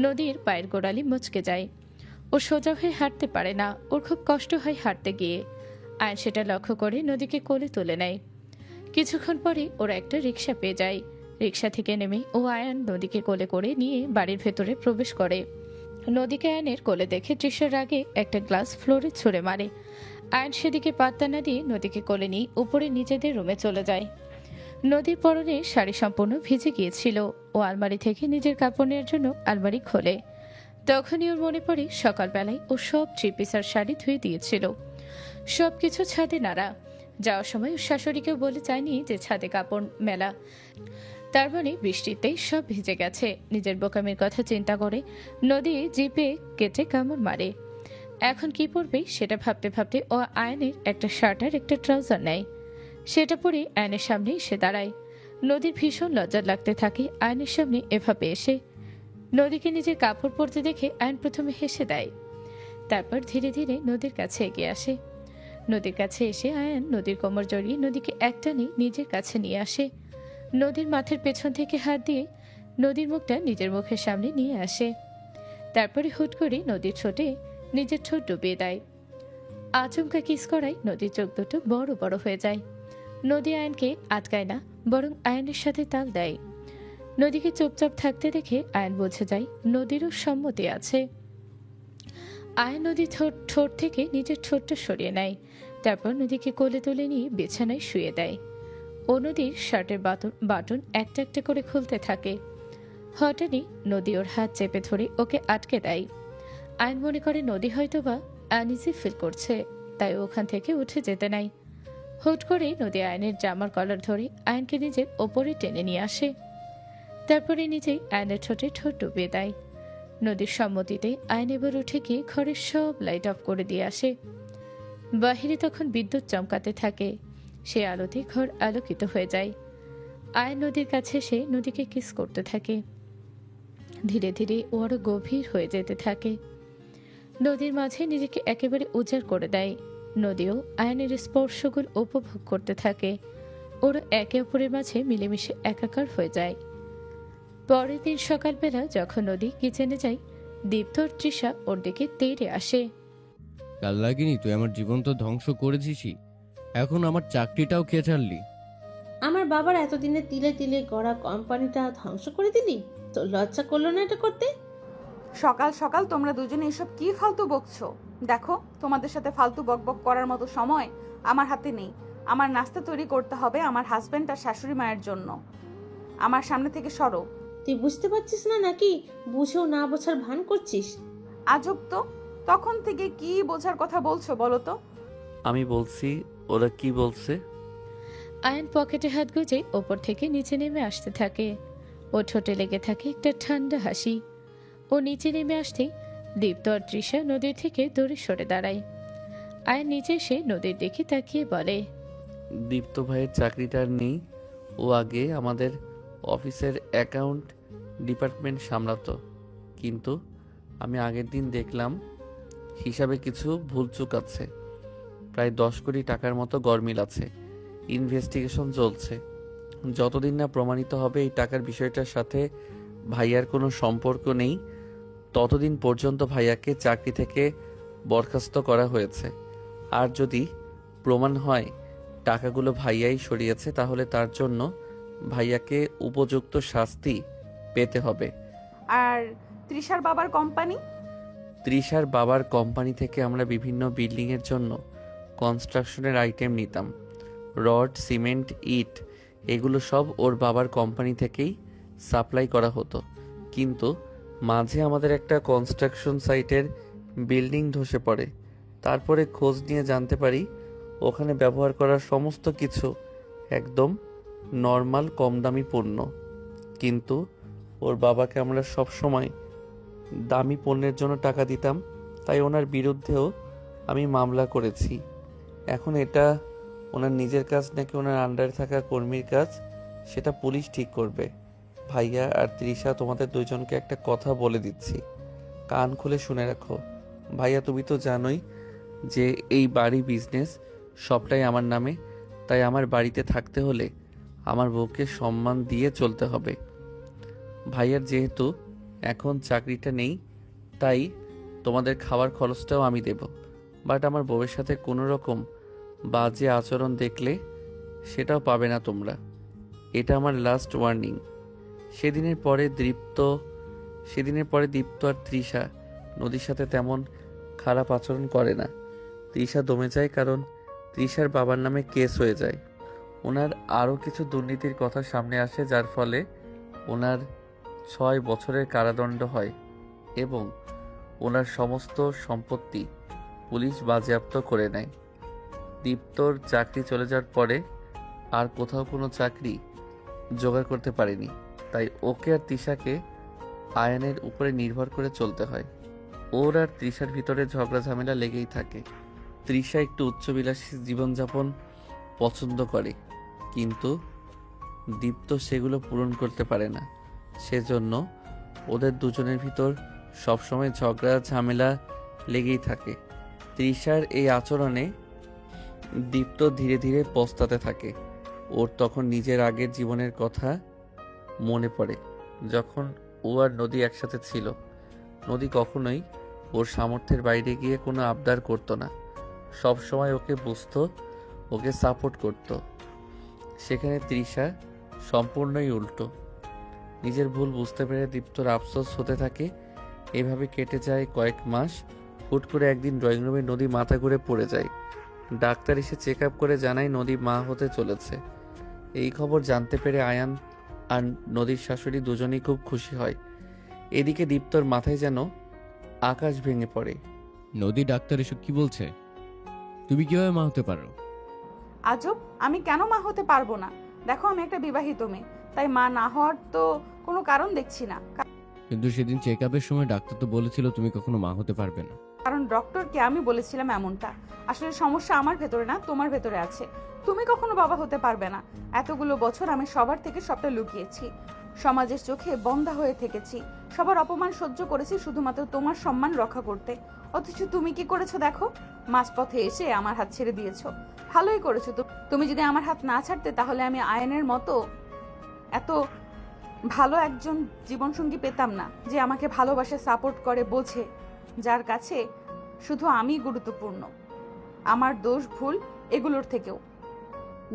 নদীর পায়ের গোড়ালি মুচকে যায়। ও সোজা হয়ে হাঁটতে পারে না, ওর খুব কষ্ট হয় হাঁটতে গিয়ে। আয়ন সেটা লক্ষ্য করে নদীকে কোলে তুলে নেয়। কিছুক্ষণ পরে ওরা একটা রিকশা পেয়ে যায়। রিকশা থেকে নেমে ও আয়ান নদীকে কোলে করে নিয়ে বাড়ির ভেতরে প্রবেশ করে। নদীকে আয়নের কোলে দেখে তৃষার আগে একটা গ্লাস ফ্লোরে ছুঁড়ে মারে। আয়ন সেদিকে পাত্তা না দিয়ে নদীকে কোলে নিয়ে উপরে নিজেদের রুমে চলে যায়। নদীর পরনে শাড়ি সম্পূর্ণ ভিজে গিয়েছিল। ও আলমারি থেকে নিজের কাপড় নেওয়ার জন্য আলমারি খোলে। তখনই ওর মনে পড়ে সকালবেলায় ও সব থ্রি পিসার শাড়ি ধুয়ে দিয়েছিল। সবকিছু ছাদে নাড়া। যাওয়ার সময় ওর শাশুড়িকেও বলে যায়নি যে ছাদে কাপড় মেলা। তার মানে বৃষ্টিতেই সব ভিজে গেছে। নিজের বোকামির কথা চিন্তা করে নদী জিপে কেটে কামড় মারে। এখন কি পরবে সেটা ভাবতে ভাবতে ও আয়নের একটা শার্ট আর একটা ট্রাউজার নেয়। সেটা পরে আয়নের সামনে এসে দাঁড়ায়। নদীর ভীষণ লজ্জা লাগতে থাকে আয়নের সামনে এভাবে এসে। নদীকে নিজের কাপড় পরতে দেখে আয়ন প্রথমে হেসে দেয়, তারপর ধীরে ধীরে নদীর কাছে এগিয়ে আসে। নদীর কাছে এসে আয়ন নদীর কোমর জড়িয়ে নদীকে একটানে নিজের কাছে নিয়ে আসে। নদীর মাথার পেছন থেকে হাত দিয়ে নদীর মুখটা নিজের মুখের সামনে নিয়ে আসে। তারপরে হুট করে নদীর ঠোঁটে নিজের ঠোঁট ডুবিয়ে দেয়। আচমকা কিস করায় নদীর চোখ দুটো বড় বড় হয়ে যায়। নদী আয়নকে আটকায় না, বরং আয়নের সাথে তাল দেয়। নদীকে চুপচাপ থাকতে দেখে আয়ন বুঝে যায় নদীরও সম্মতি আছে। আয়ন নদীর ঠোঁট থেকে নিজের ঠোঁটটা সরিয়ে নেয়। তারপর নদীকে কোলে তুলে নিয়ে বিছানায় শুয়ে দেয়। ও নদীর শার্টের বাটন একটা একটা করে খুলতে থাকে। হঠাৎই নদী ওর হাত চেপে ধরে ওকে আটকে দেয়। আয়ন মনে করে নদী হয়তোবা আনইজি ফিল করছে, তাই ওখান থেকে উঠে যেতে নাই। হুট করে নদী আয়নের জামার কলার ধরে আয়নকে নিজের ওপরে টেনে নিয়ে আসে। তারপরে নিজেই আয়নের ঠোঁটে ঠোঁট ডুবিয়ে দেয়। নদীর সম্মতিতে আয়ন এবার উঠে গিয়ে ঘরের সব লাইট অফ করে দিয়ে আসে। বাহিরে তখন বিদ্যুৎ চমকাতে থাকে। সে আলোতে ঘর আলোকিত হয়ে যায়। আয়ন নদীর কাছে এসে নদীকে কিস করতে থাকে। ধীরে ধীরে ও আরো গভীর হয়ে যেতে থাকে। নদীর মাঝে নিজেকে একেবারে উজাড় করে দেয়। নদীও আয়নের স্পর্শগুলো উপভোগ করতে থাকে। ওরা একে অপরের মাঝে মিলেমিশে একাকার হয়ে যায়। পরের দিন সকালবেলা যখন নদী কিচেনে যায়, দীপ্ত আর তৃষা ওর দিকে তেড়ে আসে। কাল লাগেনি তুই আমার জীবন তো ধ্বংস করেছিসই, এখন আমার চাকরিটাও খেয়ে ছাড়লি। আমার বাবার এতদিনে তিলে তিলে গড়া কোম্পানিটা ধ্বংস করে দিলি? তো লজ্জা করলো না এটা করতে? সকাল সকাল তোমরা দুজনে এসব কি ফালতু বকছো? দেখো, তোমাদের সাথে ফালতু বকবক করার মতো সময় আমার হাতে নেই। আমার নাস্তা তৈরি করতে হবে আমার হাজবেন্ড আর শাশুড়ি মায়ের জন্য। আমার সামনে থেকে সরো। তুই বুঝতে পারছিস না নাকি বুঝেও না বোঝার ভান করছিস? আজব তো, তখন থেকে কি বোঝার কথা বলছো বলো তো? আমি বলছি, ওরা কি বলছে? আয়ন পকেটে হাত গুজে ওপর থেকে নিচে নেমে আসতে থাকে। ও ঠোঁটে লেগে থাকে একটা ঠান্ডা হাসি। ও নিচে নেমে আসতেই দীপ্ত আর তৃষা নদীর থেকে দূরে সরে দাঁড়ায়। আয়ন নিচে এসে নদীর দিকে তাকিয়ে বলে, দীপ্ত ভাইয়ের চাকরিটা আর নেই। ও আগে আমাদের অফিসের অ্যাকাউন্ট ডিপার্টমেন্ট সামলাতো, কিন্তু আমি আগের দিন দেখলাম হিসাবে কিছু ভুলচুক আছে। প্রায় 10 কোটি টাকার মতো গরমিল আছে। ইনভেস্টিগেশন চলছে। যতদিন না প্রমাণিত হবে এই টাকার বিষয়টার সাথে ভাইয়ার কোনো সম্পর্ক নেই, ততদিন পর্যন্ত ভাইয়াকে চাকরি থেকে বরখাস্ত করা হয়েছে। আর যদি প্রমাণ হয় টাকাগুলো ভাইয়াই সরিয়েছে, তাহলে তার জন্য ভাইয়াকে উপযুক্ত শাস্তি পেতে হবে। আর তৃষার বাবার কোম্পানি? তৃষার বাবার কোম্পানি থেকে আমরা বিভিন্ন বিল্ডিংয়ের জন্য কনস্ট্রাকশনের আইটেম নিতাম। রড, সিমেন্ট, ইট এগুলো সব ওর বাবার কোম্পানি থেকেই সাপ্লাই করা হতো। কিন্তু মাঝে আমাদের একটা কনস্ট্রাকশন সাইটের বিল্ডিং ধসে পড়ে। তারপরে খোঁজ নিয়ে জানতে পারি ওখানে ব্যবহার করা সমস্ত কিছু একদম নর্মাল কম দামি পণ্য। কিন্তু ওর বাবাকে আমরা সব সময় দামি পণ্যের জন্য টাকা দিতাম, তাই ওনার বিরুদ্ধেও আমি মামলা করেছি। এখন এটা ওনার নিজের কাজ নাকি ওনার আন্ডারে থাকা কর্মীর কাজ সেটা পুলিশ ঠিক করবে। ভাইয়া আর তৃষা, তোমাদের দুইজনকে একটা কথা বলে দিচ্ছি, কান খুলে শুনে রাখো। ভাইয়া, তুমি তো জানোই যে এই বাড়ি বিজনেস সবটাই আমার নামে, তাই আমার বাড়িতে থাকতে হলে আমার বউকে সম্মান দিয়ে চলতে হবে। ভাইয়ার যেহেতু এখন চাকরিটা নেই, তাই তোমাদের খাওয়ার খরচটাও আমি দেব। বাট আমার বউয়ের সাথে কোনো রকম বাজে আচরণ দেখলে সেটাও পাবে না তোমরা। এটা আমার লাস্ট ওয়ার্নিং। সেদিনের পরে দীপ্ত আর তৃষা নদীর সাথে তেমন খারাপ আচরণ করে না। তৃষা দমে যায় কারণ তৃষার বাবার নামে কেস হয়ে যায়। ওনার আরও কিছু দুর্নীতির কথা সামনে আসে, যার ফলে ওনার 6 বছরের কারাদণ্ড হয় এবং ওনার সমস্ত সম্পত্তি পুলিশ বাজেয়াপ্ত করে নেয়। দীপ্তর চাকরি চলে যাওয়ার পরে আর কোথাও কোনো চাকরি জোগাড় করতে পারেনি, তাই ওকে আর তৃষাকে আয়ানের উপরে নির্ভর করে চলতে হয়। ওর আর তৃষার ভিতরে ঝগড়া ঝামেলা লেগেই থাকে। তৃষা একটু উচ্চবিলাসী জীবনযাপন পছন্দ করে, কিন্তু দীপ্ত সেগুলো পূরণ করতে পারে না। সেজন্য ওদের দুজনের ভিতর সবসময় ঝগড়া ঝামেলা লেগেই থাকে। তৃষার এই আচরণে দীপ্ত ধীরে ধীরে পস্তাতে থাকে। ওর তখন নিজের আগের জীবনের কথা মনে পড়ে, যখন ও আর নদী একসাথে ছিল। নদী কখনোই ওর সামর্থ্যের বাইরে গিয়ে কোনো আবদার করতো না, সব সময় ওকে বুঝতো, ওকে সাপোর্ট করত। সেখানে তৃষা সম্পূর্ণই উল্টো। নিজের ভুল বুঝতে পেরে দীপ্তর আফসোস হতে থাকে। এভাবে কেটে যায় কয়েক মাস। হুট করে একদিন ড্রয়িং রুমে নদী মাথা ঘুরে পড়ে যায়। ডাক্তার এসে চেক আপ করে জানায় নদী মা হতে চলেছে। এই খবর জানতে পেরে আয়ান আর নদীর শাশুড়ি দুজনেই খুব খুশি হয়। এদিকে দীপ্তর মাথায় যেন আকাশ ভেঙে পড়ে। নদী, ডাক্তার এসব কি বলছে? তুমি কিভাবে মা হতে পারো? আজব, আমি কেন মা হতে পারবো না? দেখো, আমি একটা বিবাহিত মেয়ে, তাই মা না হওয়ার তো কোনো কারণ দেখছি না। কিন্তু সেদিন চেক আপের সময় ডাক্তার তো বলেছিল তুমি কখনো মা হতে পারবে না। কারণ ডক্টরকে আমি বলেছিলাম এমনটা। আসলে সমস্যা আমার ভেতরে না, তোমার ভেতরে আছে। তুমি কখনো বাবা হতে পারবে না। এতগুলো বছর আমি সবার থেকে সবটা লুকিয়েছি, সমাজের চোখে বন্ধা হয়ে থেকেছি, সবার অপমান সহ্য করেছি শুধুমাত্র তোমার সম্মান রক্ষা করতে। অথচ তুমি কি করেছো দেখো, মাঝপথে এসে আমার হাত ছেড়ে দিয়েছো। ভালোই করেছো। তুমি যদি আমার হাত না ছাড়তে, তাহলে আমি আয়নের মতো এত ভালো একজন জীবনসঙ্গী পেতাম না, যে আমাকে ভালোবাসে, সাপোর্ট করে, বোঝে, যার কাছে শুধু আমি গুরুত্বপূর্ণ। আমার দোষ ভুল এগুলোর থেকেও।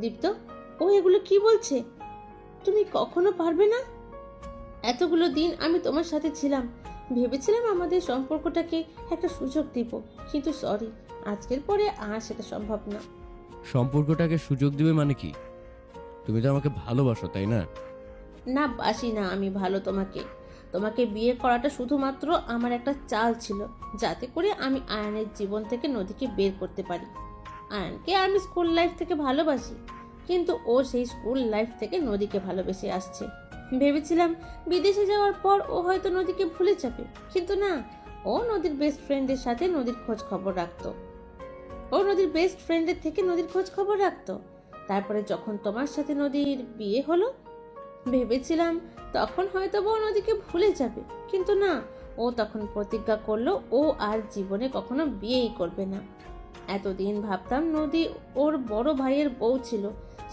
দীপ্ত, ও এগুলো কি বলছে? তুমি কখনো পারবে না। এতগুলো দিন আমি তোমার সাথে ছিলাম, ভেবেছিলাম আমাদের সম্পর্কটাকে একটা সুযোগ দিব, কিন্তু সরি, আজকের পরে আর সেটা সম্ভব না। সম্পর্কটাকে সুযোগ দিবে মানে কি? তুমি তো আমাকে ভালোবাসো, তাই না? না, বাসি না আমি ভালো তোমাকে। তোমাকে বিয়ে করাটা শুধুমাত্র আমার একটা চাল ছিল, যাতে করে আমি আয়ানের জীবন থেকে নদীকে বের করতে পারি। আয়ানকে আমি স্কুল লাইফ থেকে ভালোবাসি, কিন্তু ও সেই স্কুল লাইফ থেকে নদীকে ভালোবেসে আসছে। ভেবেছিলাম বিদেশে যাওয়ার পর ও হয়তো নদীকে ভুলে যাবে, কিন্তু না, ও নদীর বেস্ট ফ্রেন্ডের সাথে নদীর খোঁজ খবর রাখতো। ও নদীর বেস্ট ফ্রেন্ডের থেকে নদীর খোঁজ খবর রাখতো। তারপরে যখন তোমার সাথে নদীর বিয়ে হলো, ভেবেছিলাম তখন হয়তো ও নদীকে ভুলে যাবে, কিন্তু না, ও তখন প্রতিজ্ঞা করলো ও আর জীবনে কখনো বিয়েই করবে না। এতদিন ভাবতাম নদী ওর বড় ভাইয়ের বউ ছিল,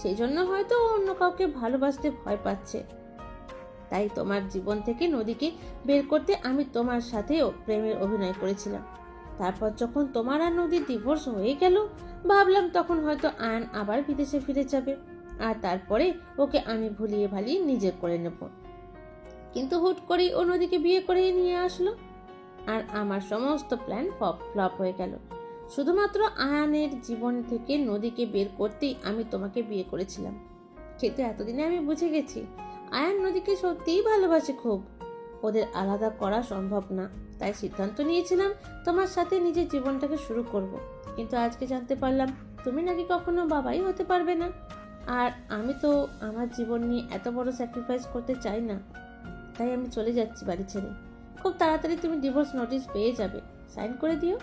সেই জন্য হয়তো ও অন্য কাউকে ভালোবাসতে ভয় পাচ্ছে। তাই তোমার জীবন থেকে নদীকে বের করতে আমি তোমার সাথেও প্রেমের অভিনয় করেছিলাম। তারপর যখন তোমার আর নদীর ডিভোর্স হয়ে গেল, ভাবলাম তখন হয়তো আয়ন আবার বিদেশে ফিরে যাবে, আর তারপরে ওকে আমি ভুলিয়ে ভালিয়ে নিজের করে নেব। কিন্তু হুট করেই ও নদীকে বিয়ে করে নিয়ে আসলো, আর আমার সমস্ত প্ল্যান ফ্লপ হয়ে গেল। শুধুমাত্র আয়ানের জীবন থেকে নদীকে বের করতেই আমি তোমাকে বিয়ে করেছিলাম। কিন্তু এতদিনে আমি বুঝে গেছি আয়ান নদীকে সত্যিই ভালোবাসে খুব। ওদের আলাদা করা সম্ভব না, তাই সিদ্ধান্ত নিয়েছিলাম তোমার সাথে নিজের জীবনটাকে শুরু করব। কিন্তু আজকে জানতে পারলাম তুমি নাকি কখনো বাবাই হতে পারবে না। আর আমি তো আমার জীবন নিয়ে এত বড় স্যাক্রিফাইস করতে চাই না, তাই আমি চলে যাচ্ছি বাড়ি ছেড়ে। খুব তাড়াতাড়ি তুমি ডিভোর্স নোটিশ পেয়ে যাবে, সাইন করে দিও।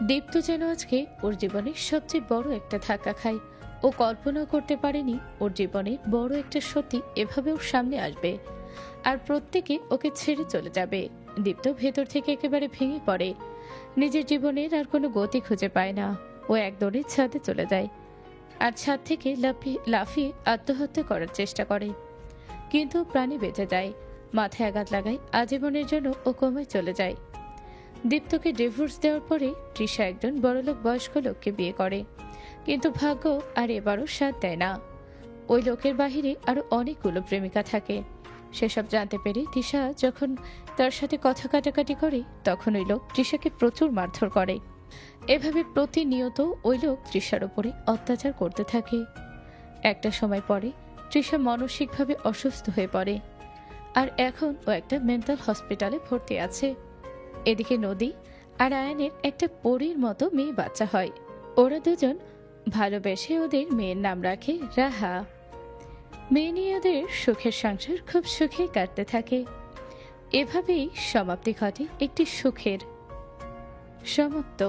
দীপ্ত যেন আজকে ওর জীবনে সবচেয়ে বড় একটা ধাক্কা খায়। ও কল্পনা করতে পারেনি ওর জীবনে বড় একটা সত্যি এভাবে ওর সামনে আসবে, আর প্রত্যেকে ওকে ছেড়ে চলে যাবে। দীপ্ত ভেতর থেকে একেবারে ভেঙে পড়ে। নিজের জীবনের আর কোনো গতি খুঁজে পায় না। ও একদৌড়ে ছাদে চলে যায়, আর ছাদ থেকে লাফিয়ে আত্মহত্যা করার চেষ্টা করে, কিন্তু প্রাণে বেঁচে যায়। মাথায় আঘাত লাগায়, আজীবনের জন্য ও কোমায় চলে যায়। দীপ্তকে ডিভোর্স দেওয়ার পরে তৃষা একজন বড়লোক বয়স্ক লোককে বিয়ে করে, কিন্তু ভাগ্য আর এবারও সাথ দেয় না। ওই লোকের বাহিরে আরো অনেকগুলো প্রেমিকা থাকে। সেসব জানতে পেরে তৃষা যখন তার সাথে কথা কাটাকাটি করে, তখন ওই লোক তৃষাকে প্রচুর মারধর করে। এভাবে প্রতিনিয়ত ওই লোক তৃষার উপরে অত্যাচার করতে থাকে। একটা সময় পরে তৃষা মানসিকভাবে অসুস্থ হয়ে পড়ে, আর এখন ও একটা মেন্টাল হসপিটালে ভর্তি আছে। এদিকে নদী আর আয়ানের একটা পরীর মতো মেয়ে বাচ্চা হয়। ওরা দুজন ভালোবেসে ওদের মেয়ের নাম রাখে রাহা। মেয়ে নিয়ে ওদের সুখের সংসার খুব সুখে কাটতে থাকে। এভাবেই সমাপ্তি ঘটে একটি সুখের। সমাপ্ত।